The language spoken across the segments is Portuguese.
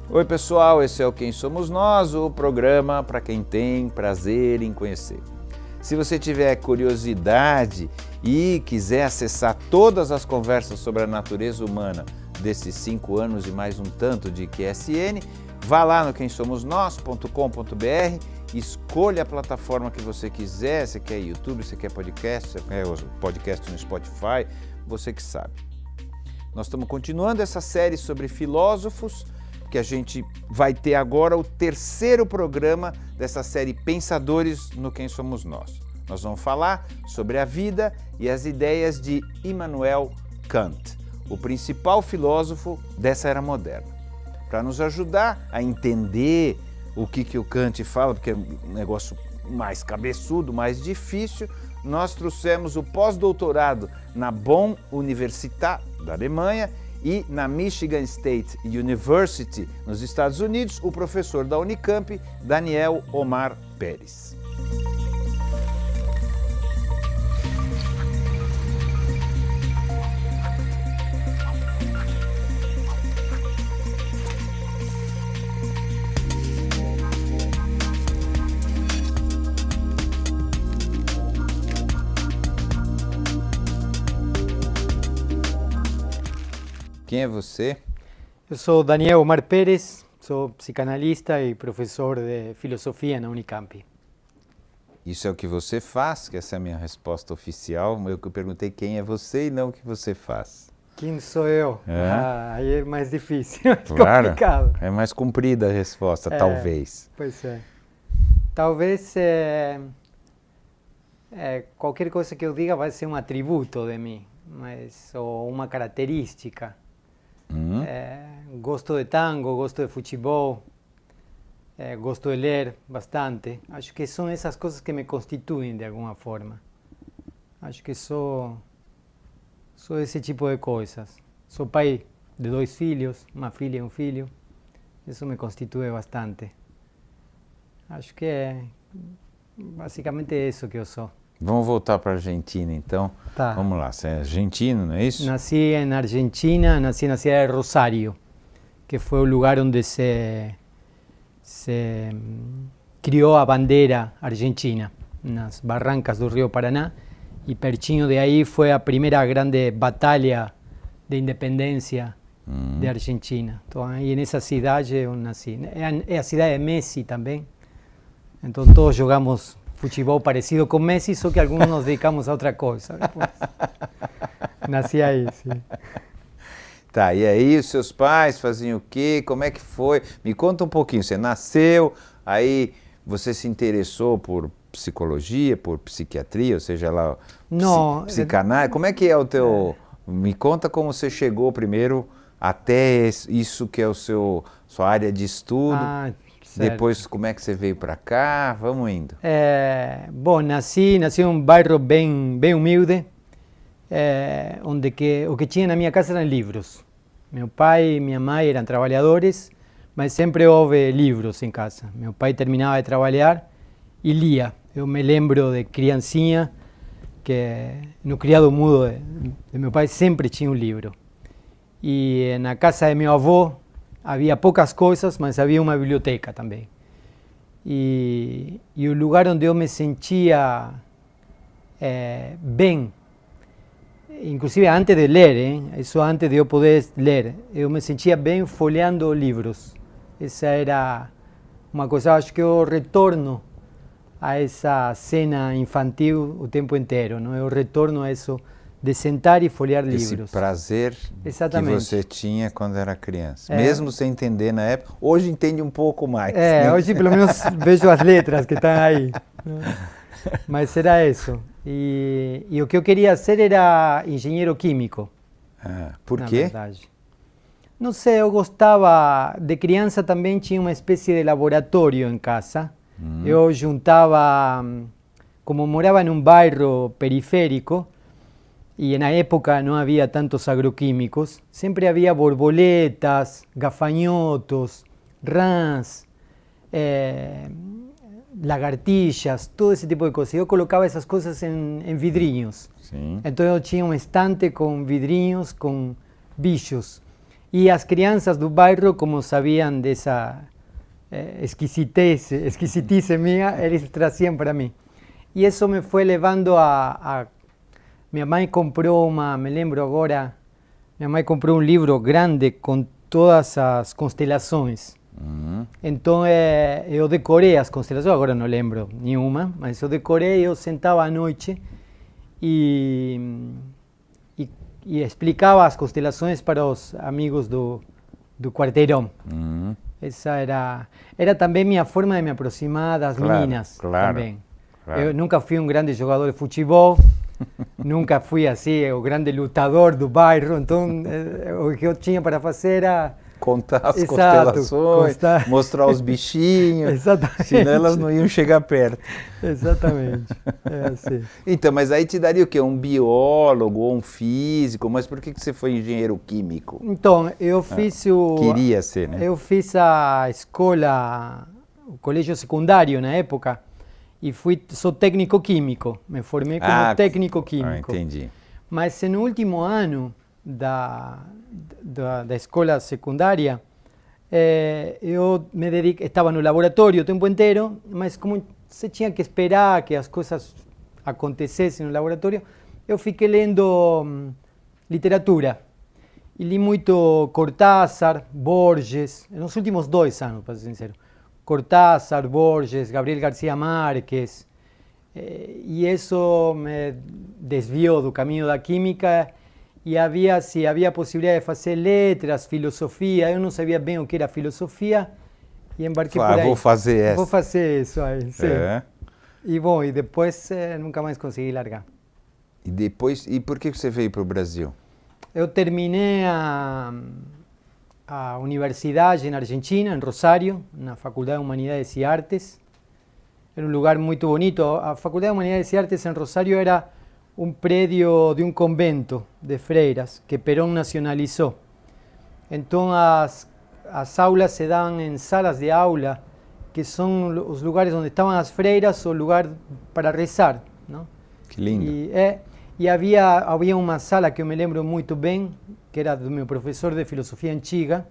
Oi pessoal, esse é o Quem Somos Nós, o programa para quem tem prazer em conhecer. Se você tiver curiosidade e quiser acessar todas as conversas sobre a natureza humana desses 5 anos e mais um tanto de QSN, vá lá no quemsomosnós.com.br, escolha a plataforma que você quiser, você quer YouTube, você quer podcast, você quer podcast no Spotify, você que sabe. Nós estamos continuando essa série sobre filósofos, que a gente vai ter agora o 3º programa dessa série Pensadores no Quem Somos Nós. Nós vamos falar sobre a vida e as ideias de Immanuel Kant, o principal filósofo dessa era moderna. Para nos ajudar a entender o que o Kant fala, porque é um negócio mais cabeçudo, mais difícil, nós trouxemos o pós-doutorado na Bonn Universität da Alemanha e na Michigan State University, nos Estados Unidos, o professor da Unicamp, Daniel Omar Pérez. Quem é você? Eu sou Daniel Omar Pérez, sou psicanalista e professor de filosofia na Unicamp. Isso é o que você faz? Que essa é a minha resposta oficial. Eu perguntei quem é você e não o que você faz. Quem sou eu? É? Aí é mais difícil, mais Claro, complicado. é mais comprida a resposta, talvez. Pois é. Talvez qualquer coisa que eu diga vai ser um atributo de mim, ou uma característica. Gosto de tango, gosto de futebol, gosto de ler bastante. Acho que são essas coisas que me constituem de alguma forma. Acho que sou esse tipo de coisas. Sou pai de 2 filhos, uma filha e um filho. Isso me constitui bastante. Acho que é basicamente isso que eu sou. Vamos voltar para a Argentina, então. Tá. Vamos lá, você é argentino, não é isso? Nací na Argentina, nací na cidade de Rosario, que foi o lugar onde se criou a bandeira argentina, nas barrancas do Rio Paraná, e pertinho de aí foi a primeira grande batalha de independência de Argentina. Então, aí nessa cidade eu nasci. É a cidade de Messi também, então todos jogamos futebol parecido com Messi, só que alguns nos dedicamos a outra coisa. Nasci aí, sim. Tá, e aí os seus pais faziam o quê? Como é que foi? Me conta um pouquinho. Você nasceu, aí você se interessou por psicologia, por psiquiatria, ou seja lá, psicanálise. Como é que é o teu... Me conta como você chegou primeiro até isso que é sua área de estudo. Depois, como é que você veio para cá? Vamos indo. Bom, nasci em um bairro bem humilde, onde o que tinha na minha casa eram livros. Meu pai e minha mãe eram trabalhadores, mas sempre houve livros em casa. Meu pai terminava de trabalhar e lia. Eu me lembro de criancinha, que no criado mudo de meu pai sempre tinha um livro. E na casa de meu avô, havia poucas coisas, mas havia uma biblioteca também. E o lugar onde eu me sentia bem, inclusive antes de ler, isso antes de eu poder ler, eu me sentia bem folheando livros. Essa era uma coisa, acho que eu retorno a essa cena infantil o tempo inteiro, não? Eu retorno a isso de sentar e folhear livros. Esse prazer Exatamente. Que você tinha quando era criança. Mesmo sem entender na época, hoje entende um pouco mais. Hoje pelo menos vejo as letras que estão aí. Mas era isso. E o que eu queria ser era engenheiro químico. Por quê? Verdade. Não sei, eu gostava, de criança também tinha uma espécie de laboratório em casa. Eu juntava, como morava em um bairro periférico, e na época não havia tantos agroquímicos, sempre havia borboletas, gafanhotos, rãs, lagartixas, todo esse tipo de coisas. Eu colocava essas coisas em vidrinhos. Sim. Então eu tinha um estante com vidrinhos, com bichos. E as crianças do bairro, como sabiam dessa exquisitice minha, eles traziam para mim. E isso me foi levando minha mãe comprou me lembro agora, minha mãe comprou um livro grande com todas as constelações. Então eu decorei as constelações, agora não lembro nenhuma, mas eu decorei, eu sentava à noite e explicava as constelações para os amigos do quarteirão. Essa era também minha forma de me aproximar das meninas. Também. Claro. Eu nunca fui um grande jogador de futebol, nunca fui assim o grande lutador do bairro, então o que eu tinha para fazer era contar as constelações, mostrar os bichinhos, exatamente. Senão elas não iam chegar perto. Exatamente, é assim. Então, mas aí te daria o quê? Um biólogo ou um físico? Mas por que você foi engenheiro químico? Então, eu fiz Queria ser, né? Eu fiz a escola, o colégio secundário na época, e sou técnico químico, me formei como técnico químico. Entendi. Mas no último ano da escola secundária, eu me estava no laboratório o tempo inteiro, mas como você tinha que esperar que as coisas acontecessem no laboratório, eu fiquei lendo literatura. E li muito Cortázar, Borges, nos últimos 2 anos, para ser sincero. Cortázar, Borges, Gabriel García Márquez. E isso me desviou do caminho da química. E se havia possibilidade de fazer letras, filosofia. Eu não sabia bem o que era filosofia e embarquei por aí. Vou fazer essa. Vou fazer isso aí, sim. E depois nunca mais consegui largar. E por que você veio para o Brasil? Eu terminei a universidade na Argentina, em Rosário, na Faculdade de Humanidades e Artes. Era um lugar muito bonito. A Faculdade de Humanidades e Artes em Rosário era um prédio de um convento de freiras que Perón nacionalizou. Então as aulas se davam em salas de aula, que são os lugares onde estavam as freiras, o lugar para rezar, não? Que lindo. E havia uma sala que eu me lembro muito bem, que era do meu professor de filosofia antiga,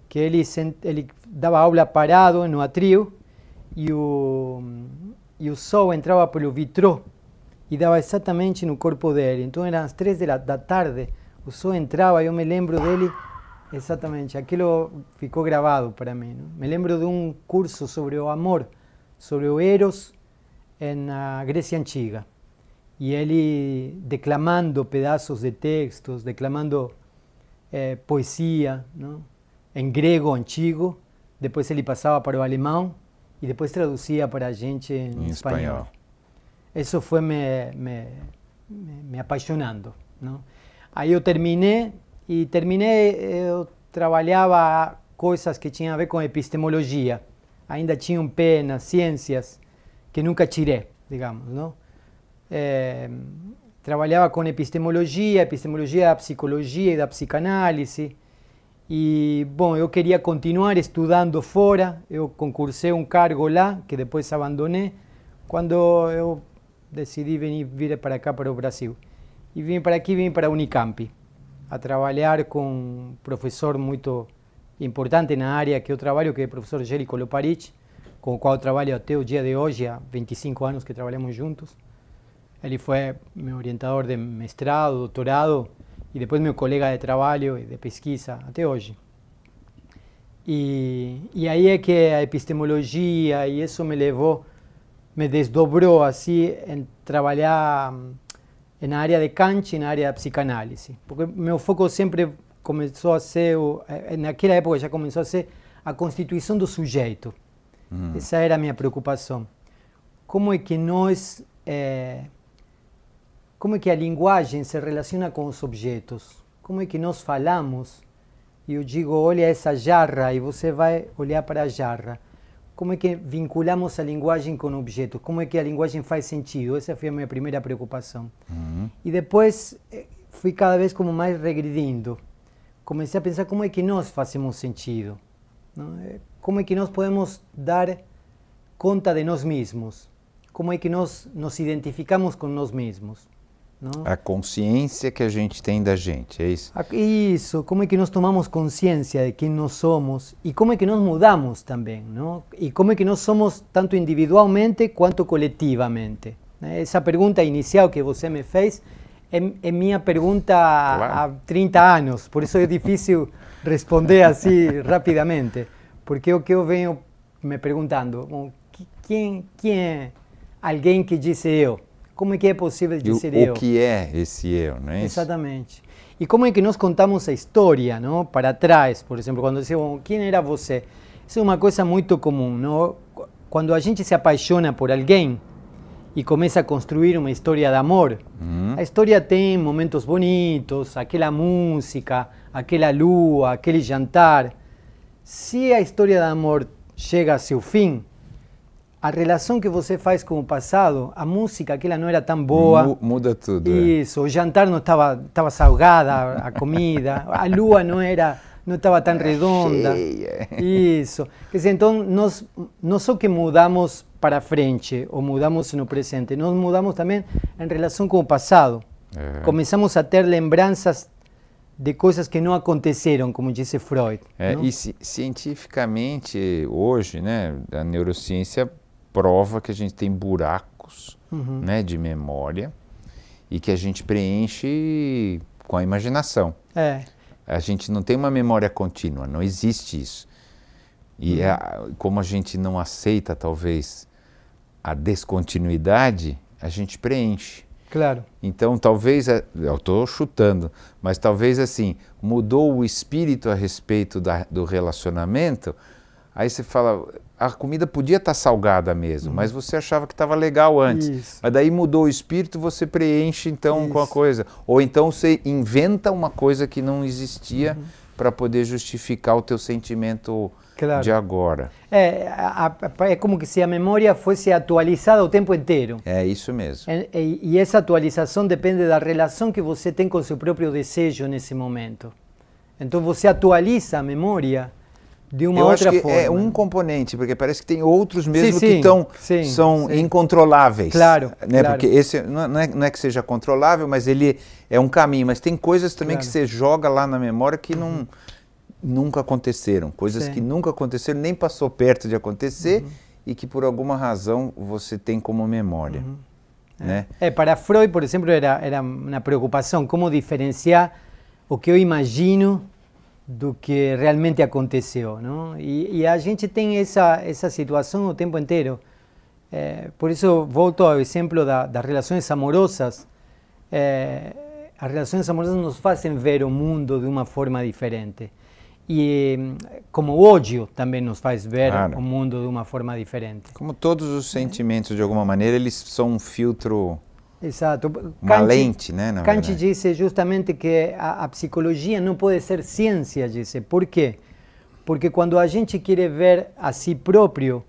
que ele dava aula parado no atrio e o sol entrava pelo vitrô e dava exatamente no corpo dele. Então eram as 3 da tarde, o sol entrava e eu me lembro dele exatamente. Aquilo ficou gravado para mim, não? Me lembro de um curso sobre o amor, sobre o Eros na Grécia Antiga. E ele declamando pedaços de textos, declamando poesia, não? Em grego antigo, depois ele passava para o alemão e depois traduzia para a gente em espanhol. Isso foi me apaixonando, não? Aí eu terminei, eu trabalhava coisas que tinham a ver com epistemologia. Ainda tinha um pé nas ciências que nunca tirei, digamos, não? Trabalhava com epistemologia da psicologia e da psicanálise. E, bom, eu queria continuar estudando fora. Eu concursei um cargo lá, que depois abandonei, quando eu decidi vir para cá, para o Brasil. E vim para aqui, vim para a Unicamp, a trabalhar com um professor muito importante na área que eu trabalho, que é o professor Jerico Loparich, com o qual eu trabalho até o dia de hoje, há 25 anos que trabalhamos juntos. Ele foi meu orientador de mestrado, doutorado, e depois meu colega de trabalho e de pesquisa até hoje. E aí é que a epistemologia e isso me desdobrou assim em trabalhar na área de Kant e na área da psicanálise. Porque meu foco sempre começou a ser, naquela época já começou a ser a constituição do sujeito. Essa era a minha preocupação. Como é que como é que a linguagem se relaciona com os objetos? Como é que nós falamos e eu digo, olha essa jarra, e você vai olhar para a jarra? Como é que vinculamos a linguagem com o objeto? Como é que a linguagem faz sentido? Essa foi a minha primeira preocupação. E depois fui cada vez como mais regredindo. Comecei a pensar como é que nós fazemos sentido, não? Como é que nós podemos dar conta de nós mesmos? Como é que nós nos identificamos com nós mesmos? não? A consciência que a gente tem da gente, é isso? Isso, como é que nós tomamos consciência de quem nós somos e como é que nós mudamos também, não? E como é que nós somos tanto individualmente quanto coletivamente. Né? Essa pergunta inicial que você me fez é minha pergunta há 30 anos, por isso é difícil responder assim rapidamente, porque o que eu venho me perguntando, bom, quem é alguém que disse eu? Como é que é possível dizer eu? O que é esse eu, não é isso? Exatamente. E como é que nós contamos a história, não? Para trás, por exemplo, quando dizemos, quem era você? Isso é uma coisa muito comum, não? Quando a gente se apaixona por alguém e começa a construir uma história de amor, a história tem momentos bonitos, aquela música, aquela lua, aquele jantar. Se a história de amor chega a seu fim, a relação que você faz com o passado, a música, aquela não era tão boa. Muda tudo. Isso, o jantar não estava salgada, a comida, a lua não estava tão redonda. Cheia. Isso. Quer dizer, então, nós não só que mudamos para frente, ou mudamos no presente, nós mudamos também em relação com o passado. Começamos a ter lembranças de coisas que não aconteceram, como disse Freud. E cientificamente, hoje, né, a neurociência prova que a gente tem buracos, né, de memória e que a gente preenche com a imaginação. A gente não tem uma memória contínua, não existe isso. E como a gente não aceita, talvez, a descontinuidade, a gente preenche. Claro. Então, talvez, eu estou chutando, mas talvez assim, mudou o espírito a respeito do relacionamento, aí você fala, a comida podia estar salgada mesmo, mas você achava que estava legal antes. Isso. Mas daí mudou o espírito, você preenche então com a coisa. Ou então você inventa uma coisa que não existia para poder justificar o teu sentimento de agora. É como que se a memória fosse atualizada o tempo inteiro. É isso mesmo. E essa atualização depende da relação que você tem com o seu próprio desejo nesse momento. Então você atualiza a memória de uma outra forma. É um componente, porque parece que tem outros mesmo sim, que são incontroláveis. Claro, né? claro. Porque esse não é que seja controlável, mas ele é um caminho. Mas tem coisas também que você joga lá na memória que nunca aconteceram. Coisas que nunca aconteceram, nem passou perto de acontecer e que por alguma razão você tem como memória. Né? Para Freud, por exemplo, era uma preocupação como diferenciar o que eu imagino do que realmente aconteceu, não? E a gente tem essa situação o tempo inteiro. Por isso, volto ao exemplo das relações amorosas. As relações amorosas nos fazem ver o mundo de uma forma diferente. E como o ódio também nos faz ver o mundo de uma forma diferente. Como todos os sentimentos, de alguma maneira, eles são um filtro... Exato. Lente, né? Kant disse justamente que a psicologia não pode ser ciência, disse. Por quê? Porque quando a gente quer ver a si próprio,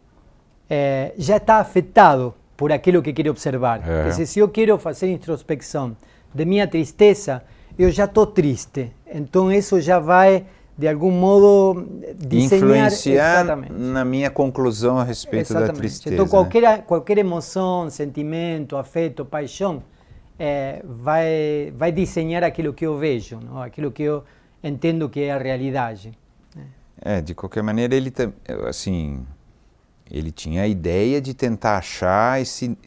já está afetado por aquilo que quer observar. Quer dizer, se eu quero fazer introspecção de minha tristeza, eu já estou triste. Então isso já vai, de algum modo, influenciar na minha conclusão a respeito da tristeza. Então qualquer emoção, sentimento, afeto, paixão, vai desenhar aquilo que eu vejo, não? Aquilo que eu entendo que é a realidade. De qualquer maneira, ele tinha a ideia de tentar achar esse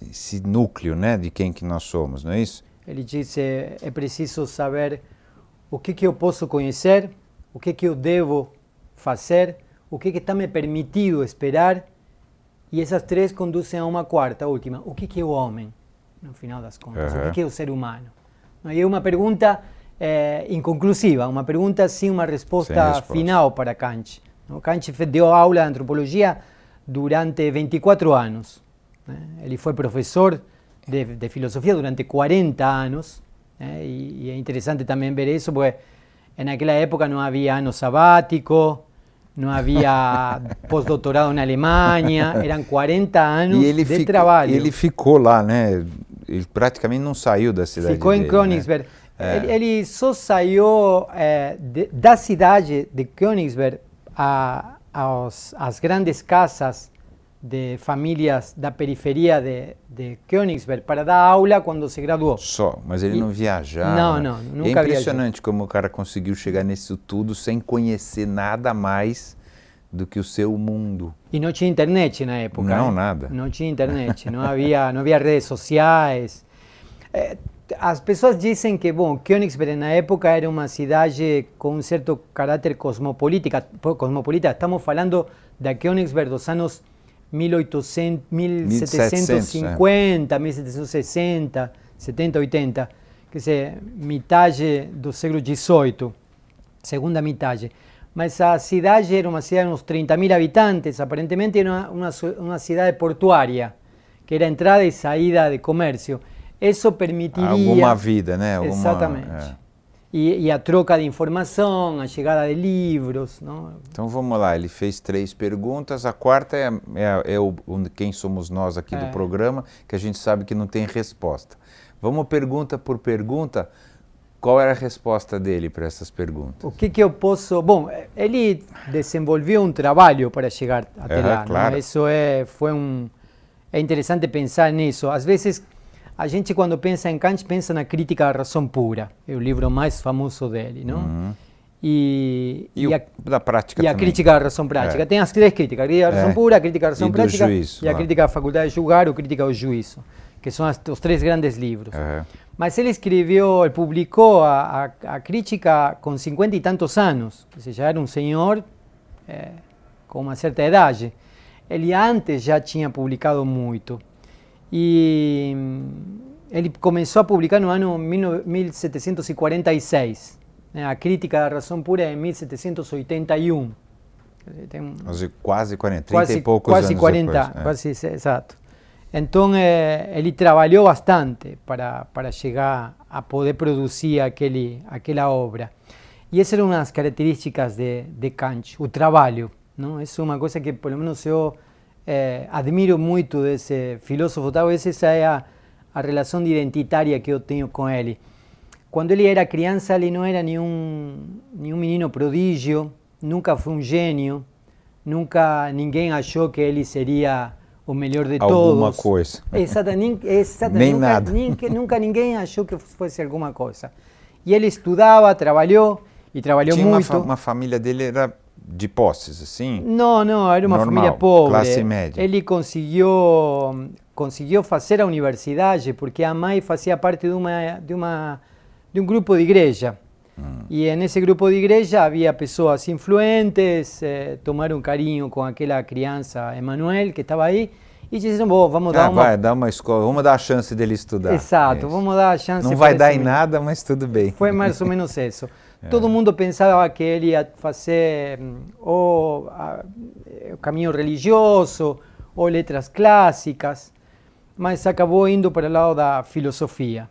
núcleo, né, de quem que nós somos, não é isso? Ele disse, é preciso saber o que eu posso conhecer, o que eu devo fazer, o que está me permitido esperar, e essas três conduzem a uma quarta, última. O que é o homem, no final das contas? O que é o ser humano? E é uma pergunta inconclusiva, uma pergunta sem uma resposta final para Kant. Kant deu aula de antropologia durante 24 anos. Ele foi professor de filosofia durante 40 anos, e é interessante também ver isso, porque naquela época não havia ano sabático, não havia pós-doutorado na Alemanha, eram 40 anos de trabalho. E ele ficou lá, né? Ele praticamente não saiu da cidade Ficou dele, em Königsberg. Né? Ele só saiu da cidade de Königsberg às grandes casas de famílias da periferia de Königsberg para dar aula quando se graduou. Só, mas ele não viajava. Não, nunca É impressionante viajou. como o cara conseguiu chegar nisso tudo sem conhecer nada mais do que o seu mundo. E não tinha internet na época. Não, nada. Não tinha internet, não havia redes sociais. As pessoas dizem que, bom, Königsberg na época era uma cidade com um certo caráter cosmopolita. Estamos falando da Königsberg dos anos 1750, 1760, 70, 80, quer dizer, metade do século XVIII, segunda metade. Mas a cidade era uma cidade de uns 30.000 habitantes, aparentemente era uma cidade portuária, que era entrada e saída de comércio. Isso permitiria... Alguma vida, né? Exatamente. E a troca de informação, a chegada de livros. Não? Então vamos lá, ele fez 3 perguntas, a quarta é quem somos nós aqui do programa, que a gente sabe que não tem resposta. Vamos pergunta por pergunta, qual era a resposta dele para essas perguntas? O que eu posso... Bom, ele desenvolveu um trabalho para chegar até lá. Claro. Não? Isso é interessante pensar nisso. Às vezes... A gente, quando pensa em Kant, pensa na Crítica à Razão Pura, é o livro mais famoso dele, não? Uhum. Da prática e também. A Crítica à Razão Prática. Tem as 3 críticas, a Crítica à Razão Pura, a Crítica à Razão Prática juízo, e a Crítica à Faculdade de Julgar ou Crítica ao Juízo, que são os 3 grandes livros. Mas ele publicou a Crítica com 50 e tantos anos, ou seja, já era um senhor com uma certa idade. Ele antes já tinha publicado muito. E ele começou a publicar no ano 1746. A Crítica da Razão Pura é em 1781. Quase 40, 30 e poucos quase anos 40, depois. Quase, exato. Então, ele trabalhou bastante para chegar a poder produzir aquela obra. E essa era uma das características de Kant, o trabalho. Não? Isso é uma coisa que, pelo menos, eu admiro muito desse filósofo. Talvez essa é a relação identitária que eu tenho com ele. Quando ele era criança, ele não era nenhum menino prodígio, nunca foi um gênio, nunca ninguém achou que ele seria o melhor de todos. Alguma coisa. Exatamente. Nem nada. Nunca ninguém achou que fosse alguma coisa. E ele estudava, trabalhou muito. Uma família dele era de posses, assim? Não, era uma família pobre. Classe média. Ele conseguiu fazer a universidade porque a mãe fazia parte de um grupo de igreja. E nesse grupo de igreja havia pessoas influentes, tomaram carinho com aquela criança, Emanuel, que estava aí, e disseram, vamos dar uma escola, vamos dar a chance dele estudar. Exato, vamos dar a chance. Não vai dar em nada, mas tudo bem. Foi mais ou menos isso. Todo mundo pensava que ele ia fazer o caminho religioso ou letras clássicas, mas acabou indo para o lado da filosofia.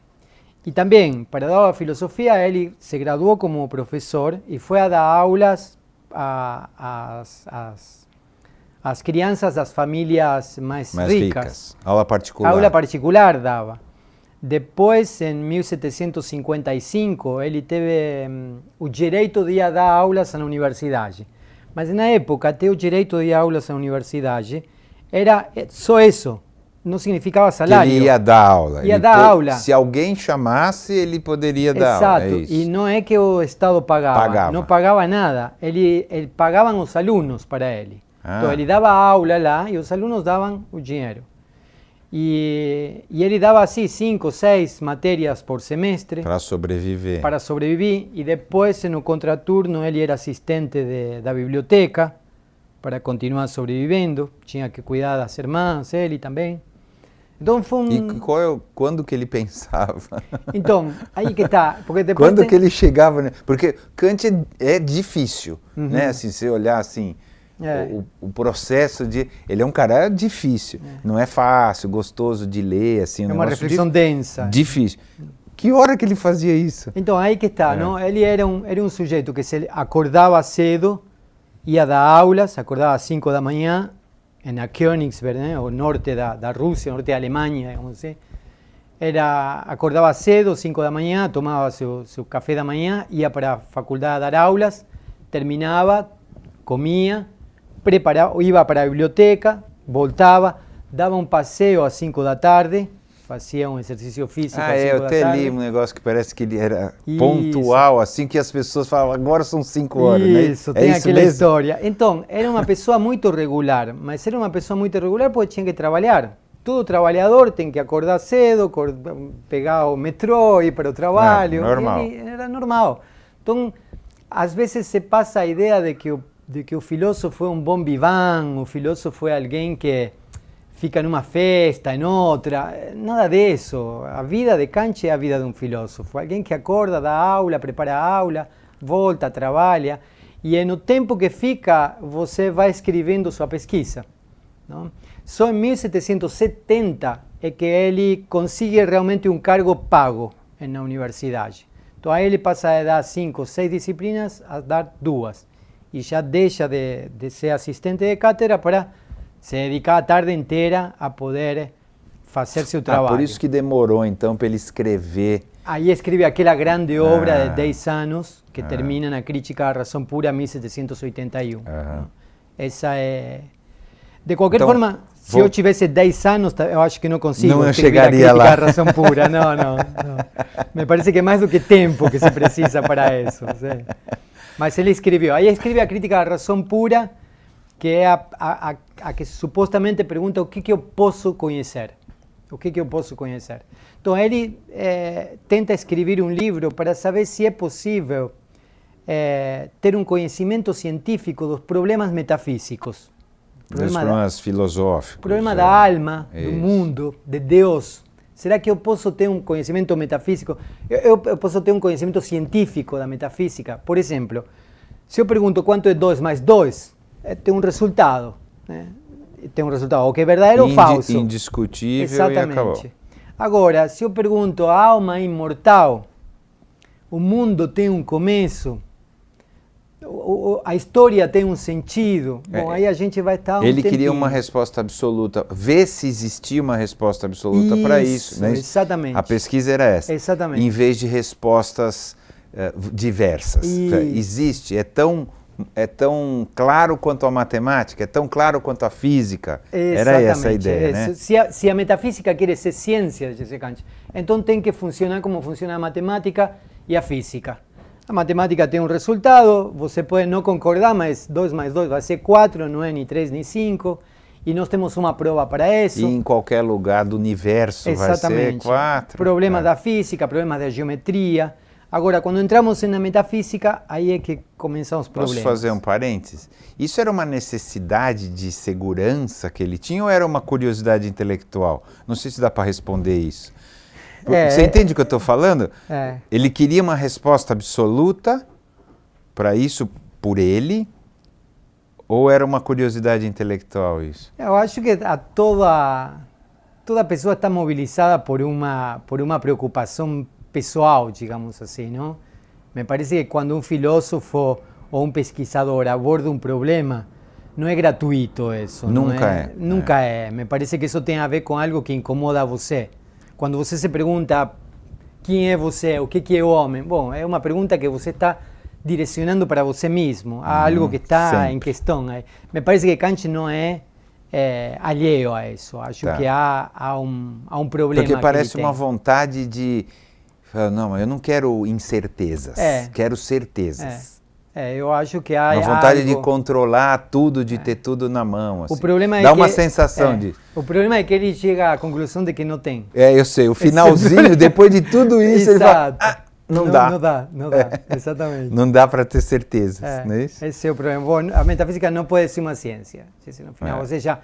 E também, para dar a filosofia, ele se graduou como professor e foi a dar aulas às crianças das famílias mais ricas. Aula particular. Aula particular dava. Depois, em 1755, ele teve o direito de ir dar aulas na universidade. Mas na época, ter o direito de ir dar aulas na universidade era só isso. Não significava salário. Que ele ia dar aula. Ia dar aula. Se alguém chamasse, ele poderia dar aula. Exato. E não é que o Estado pagava. Não pagava nada. Ele pagavam os alunos para ele. Então ele dava aula lá e os alunos davam o dinheiro. E ele dava assim 5, 6 matérias por semestre. Para sobreviver. Para sobreviver. E depois, no contraturno, ele era assistente da biblioteca para continuar sobrevivendo. Tinha que cuidar das irmãs, ele também. Então foi E quando que ele pensava? Então, aí que está. Quando que ele chegava? Porque Kant é difícil, né? Assim, se olhar assim, o processo de... Ele é um cara difícil, não é fácil, gostoso de ler, assim. É uma reflexão densa. Difícil. Que hora que ele fazia isso? Então, aí que está, não? Ele era um sujeito que se acordava cedo, ia dar aulas, acordava às 5 da manhã, na Königsberg, né, o norte da Rússia, o norte da Alemanha, digamos assim. Acordava cedo, 5 da manhã, tomava seu café da manhã, ia para a faculdade dar aulas, terminava, comia, iba para a biblioteca, voltava, dava um passeio às 5 da tarde, fazia um exercício físico às 5 da tarde. Eu até li um negócio que parece que ele era pontual, assim que as pessoas falavam, agora são 5 horas, Isso, né? tem aquela história. Então, era uma pessoa muito regular, mas era uma pessoa muito regular porque tinha que trabalhar. Todo trabalhador tem que acordar cedo, pegar o metrô, ir para o trabalho. Normal. Era normal. Então, às vezes se passa a ideia de que o filósofo é um bom vivant, o filósofo é alguém que fica numa festa, em outra. Nada disso. A vida de Kant é a vida de um filósofo. Alguém que acorda, dá aula, prepara a aula, volta, trabalha. E no tempo que fica, você vai escrevendo sua pesquisa. Não? Só em 1770 é que ele consegue realmente um cargo pago na universidade. Então aí ele passa a dar 5, 6 disciplinas a dar 2. E já deixa de ser assistente de cátedra para se dedicar a tarde inteira a poder fazer seu trabalho. Por isso que demorou então para ele escrever. Aí escreve aquela grande obra de 10 anos que termina na Crítica à Razão Pura, 1781. Essa é... De qualquer forma, se eu tivesse 10 anos, eu acho que não consigo escrever a Crítica à Razão Pura. Não. Me parece que é mais do que tempo que se precisa para isso. Sim. Mas ele escreveu. Aí escreve a Crítica à Razão Pura, que é a que supostamente pergunta o que eu posso conhecer. O que eu posso conhecer. Então ele tenta escrever um livro para saber se é possível ter um conhecimento científico dos problemas metafísicos. Dos problemas filosóficos. Problema da alma, do mundo, de Deus. Será que eu posso ter um conhecimento metafísico? Eu posso ter um conhecimento científico da metafísica? Por exemplo, se eu pergunto quanto é 2 mais 2, tem um resultado. Né? Tem um resultado, ou que é verdadeiro ou falso. Indiscutível. Exatamente. E acabou. Agora, se eu pergunto, a alma é imortal, o mundo tem um começo, a história tem um sentido, bom, aí a gente vai estar Ele queria uma resposta absoluta, ver se existia uma resposta absoluta para isso. Né? Exatamente. A pesquisa era essa. Exatamente. Em vez de respostas diversas. Existe, é tão claro quanto a matemática, é tão claro quanto a física. Era essa a ideia, né? Se a metafísica quer ser ciência, disse Kant, então tem que funcionar como funciona a matemática e a física. A matemática tem um resultado, você pode não concordar, mas 2 mais 2 vai ser 4, não é nem 3 nem 5, e nós temos uma prova para isso. E em qualquer lugar do universo vai ser 4. Problemas da física, problemas da geometria. Agora, quando entramos na metafísica, aí é que começam os problemas. Posso fazer um parênteses? Isso era uma necessidade de segurança que ele tinha ou era uma curiosidade intelectual? Não sei se dá para responder isso. Você entende o que eu estou falando? Ele queria uma resposta absoluta para isso por ele, ou era uma curiosidade intelectual isso? Eu acho que toda pessoa está mobilizada por uma preocupação pessoal, digamos assim, não? Me parece que quando um filósofo ou um pesquisador aborda um problema, não é gratuito isso. Nunca é. Me parece que isso tem a ver com algo que incomoda você. Quando você se pergunta quem é você, o que é o homem, bom, é uma pergunta que você está direcionando para você mesmo, há algo que está em questão. Me parece que Kant não é alheio a isso, acho que há um problema. Porque parece uma vontade de, não, eu não quero incertezas, quero certezas. Eu acho que há uma vontade algo... de controlar tudo, de ter tudo na mão. Assim. O problema dá uma sensação disso. O problema é que ele chega à conclusão de que não tem. Eu sei, o finalzinho, depois de tudo isso, ele fala, não dá. Não dá, exatamente. Não dá para ter certezas, não é isso? Esse é o problema. Bom, a metafísica não pode ser uma ciência. No final, ou seja,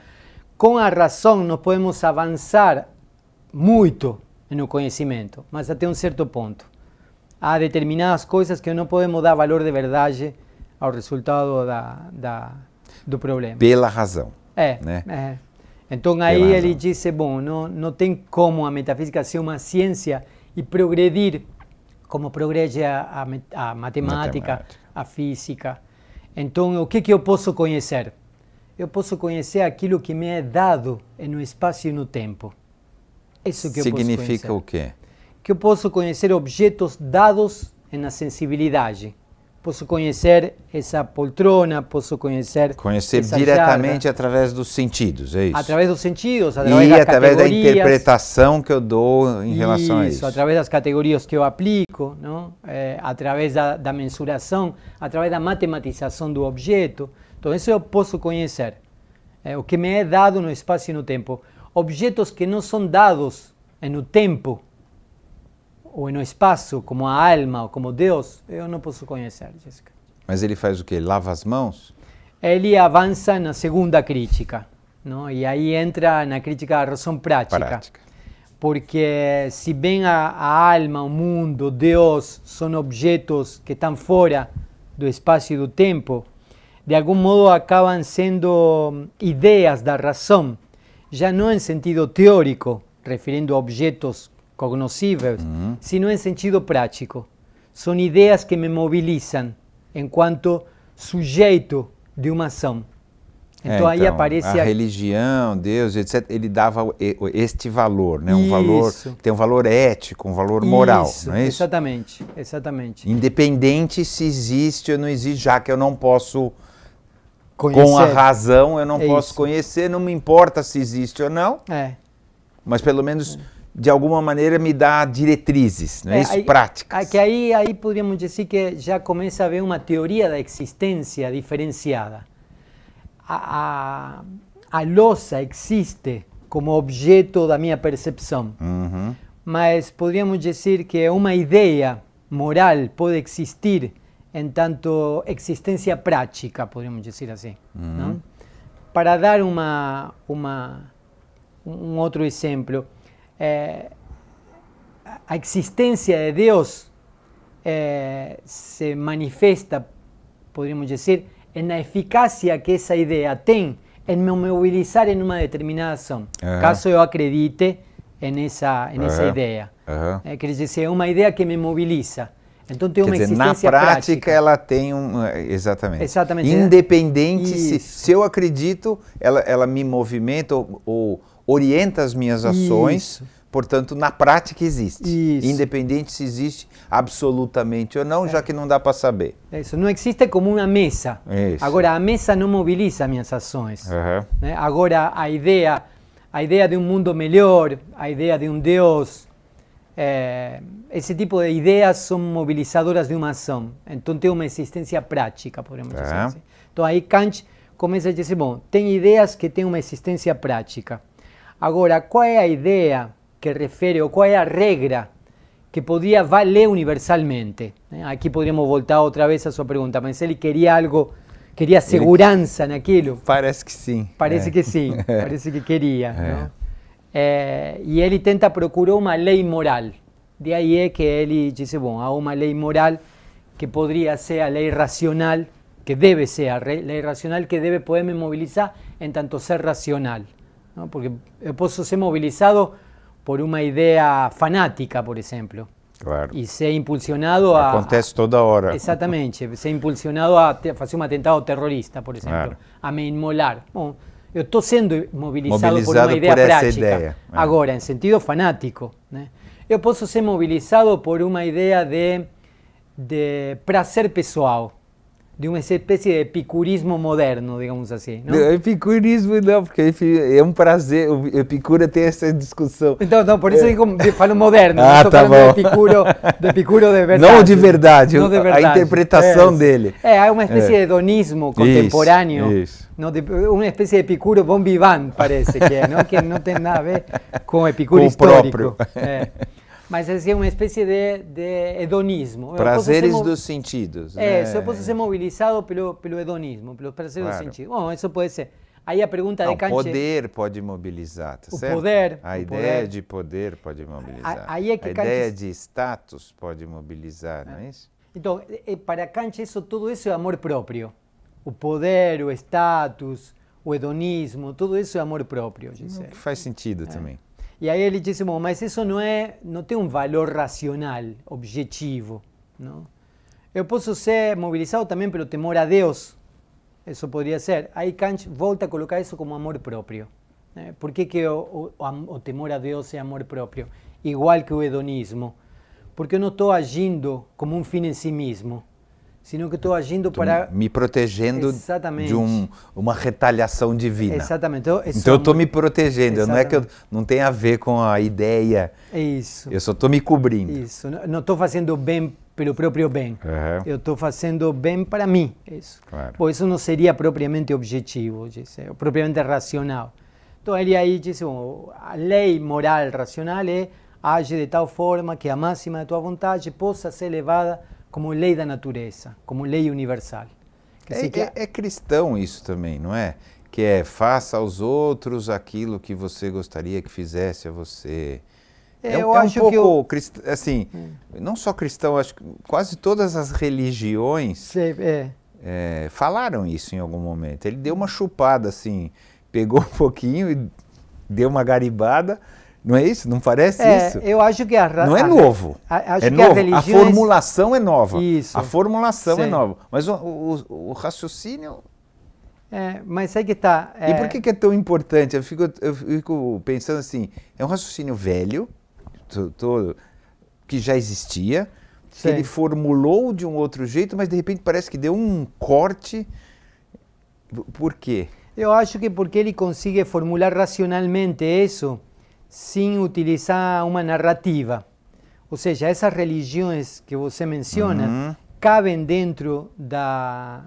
com a razão nós podemos avançar muito no conhecimento, mas até um certo ponto. Há determinadas coisas que não podemos dar valor de verdade ao resultado do problema. Pela razão. Então aí ele disse, bom, não tem como a metafísica ser uma ciência e progredir como progrede a matemática, a física. Então o que eu posso conhecer? Eu posso conhecer aquilo que me é dado no espaço e no tempo. Isso que eu posso conhecer. Significa o quê? Que eu posso conhecer objetos dados na sensibilidade. posso conhecer essa poltrona, posso conhecer essa diretamente jarra, através dos sentidos, é isso? através dos sentidos, através e das através da categorias. interpretação que eu dou em relação a isso. Através das categorias que eu aplico, não? Através da mensuração, através da matematização do objeto. Então, isso eu posso conhecer. O que me é dado no espaço e no tempo. Objetos que não são dados no tempo ou no espaço, como a alma ou como Deus, eu não posso conhecer, Jéssica. Mas ele faz o quê? Ele lava as mãos? Ele avança na segunda crítica, não? E aí entra na crítica da razão prática. Porque se bem a alma, o mundo, Deus são objetos que estão fora do espaço e do tempo, de algum modo acabam sendo ideias da razão, já não em sentido teórico, referindo a objetos cognoscíveis, sino em sentido prático. São ideias que me mobilizam enquanto sujeito de uma ação. Então aí aparece a religião, Deus, etc. Ele dava este valor, né? Um valor que tem um valor ético, um valor moral, não é isso? Exatamente, exatamente. Independente se existe ou não existe, já que eu não posso conhecer. Com a razão, eu não posso conhecer, não me importa se existe ou não. Mas pelo menos de alguma maneira me dá diretrizes, não é isso? Práticas. Que aí poderíamos dizer que já começa a haver uma teoria da existência diferenciada. A louça existe como objeto da minha percepção, mas poderíamos dizer que uma ideia moral pode existir em tanto existência prática, poderíamos dizer assim. Não? Para dar um outro exemplo, a existência de Deus se manifesta, poderíamos dizer, na eficácia que essa ideia tem em me mobilizar em uma determinada ação, caso eu acredite nessa ideia. Quer dizer, é uma ideia que me mobiliza. Então tem uma existência na prática prática. Ela tem exatamente. Independente se eu acredito, ela me movimenta ou orienta as minhas ações. Portanto, na prática existe. Independente se existe absolutamente ou não, já que não dá para saber. Isso não existe como uma mesa. Agora a mesa não mobiliza minhas ações. Né? Agora a ideia de um mundo melhor, a ideia de um Deus, esse tipo de ideias são mobilizadoras de uma ação. Então tem uma existência prática, podemos dizer assim. Então aí Kant começa a dizer, bom, tem ideias que têm uma existência prática. Agora, qual é a ideia que refere, ou qual é a regra que poderia valer universalmente? Aqui poderíamos voltar outra vez à sua pergunta, mas ele queria algo, queria segurança naquilo? Parece que sim. Parece que sim, parece que queria. Não? E ele tenta procurar uma lei moral. De aí é que ele disse, bom, há uma lei moral que poderia ser a lei racional, que deve ser a lei racional que deve poder me mobilizar em tanto ser racional. Não? Porque eu posso ser mobilizado por uma ideia fanática, por exemplo. Claro. E ser impulsionado a... Acontece toda hora. Exatamente. Ser impulsionado a fazer um atentado terrorista, por exemplo. A me inmolar. Bom, eu estou sendo mobilizado por uma ideia prática. Agora, em sentido fanático. Né? Eu posso ser mobilizado por uma ideia de prazer pessoal. De uma espécie de epicurismo moderno, digamos assim. Não? Epicurismo não, porque é um prazer, o Epicuro tem essa discussão. Então por isso eu falo moderno, não estou falando do Epicuro de verdade. Não de verdade, não de verdade. A interpretação dele. É uma espécie de hedonismo contemporâneo, isso. Uma espécie de Epicuro bon vivant, parece que é, não? Que não tem nada a ver com o Epicuro histórico. Mas é uma espécie de hedonismo. Prazeres dos sentidos. Eu posso ser mobilizado pelo hedonismo, pelos prazeres dos sentidos. Bom, isso pode ser. Aí a pergunta de Kant... O poder pode mobilizar, tá certo? A ideia de poder pode mobilizar. Aí é que a ideia de status pode mobilizar, não é isso? Então, para Kant, tudo isso é amor próprio. O poder, o status, o hedonismo, tudo isso é amor próprio. Que faz sentido também. E aí ele disse, bom, mas isso não tem um valor racional, objetivo. Não? Eu posso ser mobilizado também pelo temor a Deus. Isso poderia ser. Aí Kant volta a colocar isso como amor próprio. Por que o temor a Deus é amor próprio? Igual que o hedonismo. Porque eu não estou agindo como um fim em si mesmo, sino que estou agindo Tô para... me protegendo Exatamente. de uma retaliação divina. Exatamente. Então eu estou me protegendo, não é que Exatamente. não tem a ver com a ideia, Isso. eu só estou me cobrindo. Isso. Não estou fazendo bem pelo próprio bem. Aham. Eu estou fazendo bem para mim. Isso. Claro. Bom, isso não seria propriamente objetivo, disse, propriamente racional. Então ele aí disse, bom, a lei moral racional é age de tal forma que a máxima de tua vontade possa ser levada como lei da natureza, como lei universal. Quer dizer que É cristão isso também, não é? Que é faça aos outros aquilo que você gostaria que fizesse a você. eu um acho pouco, que eu, assim, não só cristão, acho que quase todas as religiões falaram isso em algum momento. Ele deu uma chupada, assim, pegou um pouquinho e deu uma garibada. Não é isso? Não parece isso? Eu acho que não é novo. Acho é que novo. a religião A formulação é nova. Isso. A formulação é Sim. nova. Mas o raciocínio... mas aí que está... E por que é tão importante? Eu fico pensando assim, é um raciocínio velho, que já existia, que Sim. ele formulou de um outro jeito, mas de repente parece que deu um corte. Por quê? Eu acho que porque ele consegue formular racionalmente isso sem utilizar uma narrativa. Ou seja, essas religiões que você menciona cabem dentro da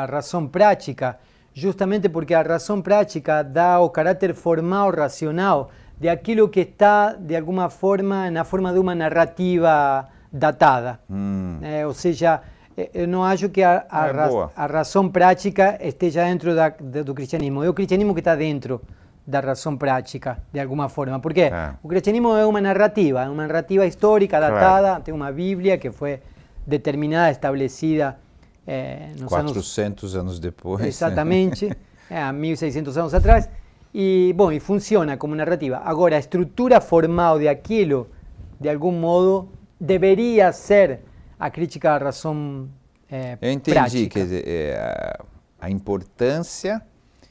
razão prática, justamente porque a razão prática dá o caráter formal, racional, de aquilo que está, de alguma forma, na forma de uma narrativa datada. Ou seja, eu não acho que a razão prática esteja dentro do cristianismo. É o cristianismo que está dentro da razão prática, de alguma forma. Porque o cristianismo é uma narrativa histórica, datada, claro. Tem uma Bíblia que foi determinada, estabelecida nos 400 anos depois. Exatamente, há 1600 anos atrás. E, bom, e funciona como narrativa. Agora, a estrutura formal de aquilo, de algum modo, deveria ser a crítica à razão Eu entendi, prática. Quer dizer, a importância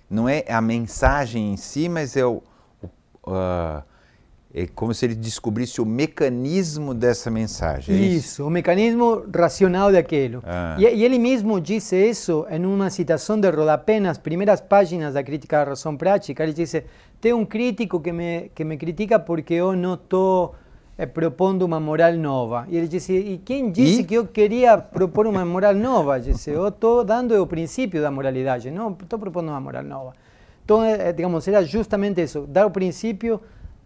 não é a mensagem em si, mas é como se ele descobrisse o mecanismo dessa mensagem. Isso, o mecanismo racional daquilo. E ele mesmo disse isso em uma citação de rodapé nas primeiras páginas da crítica à razão prática. Ele disse, tem um crítico que me critica porque eu não estou propondo uma moral nova. E ele disse, e quem disse que eu queria propor uma moral nova? Ele disse, eu estou dando o princípio da moralidade, não estou propondo uma moral nova. Então, digamos, era justamente isso, dar o princípio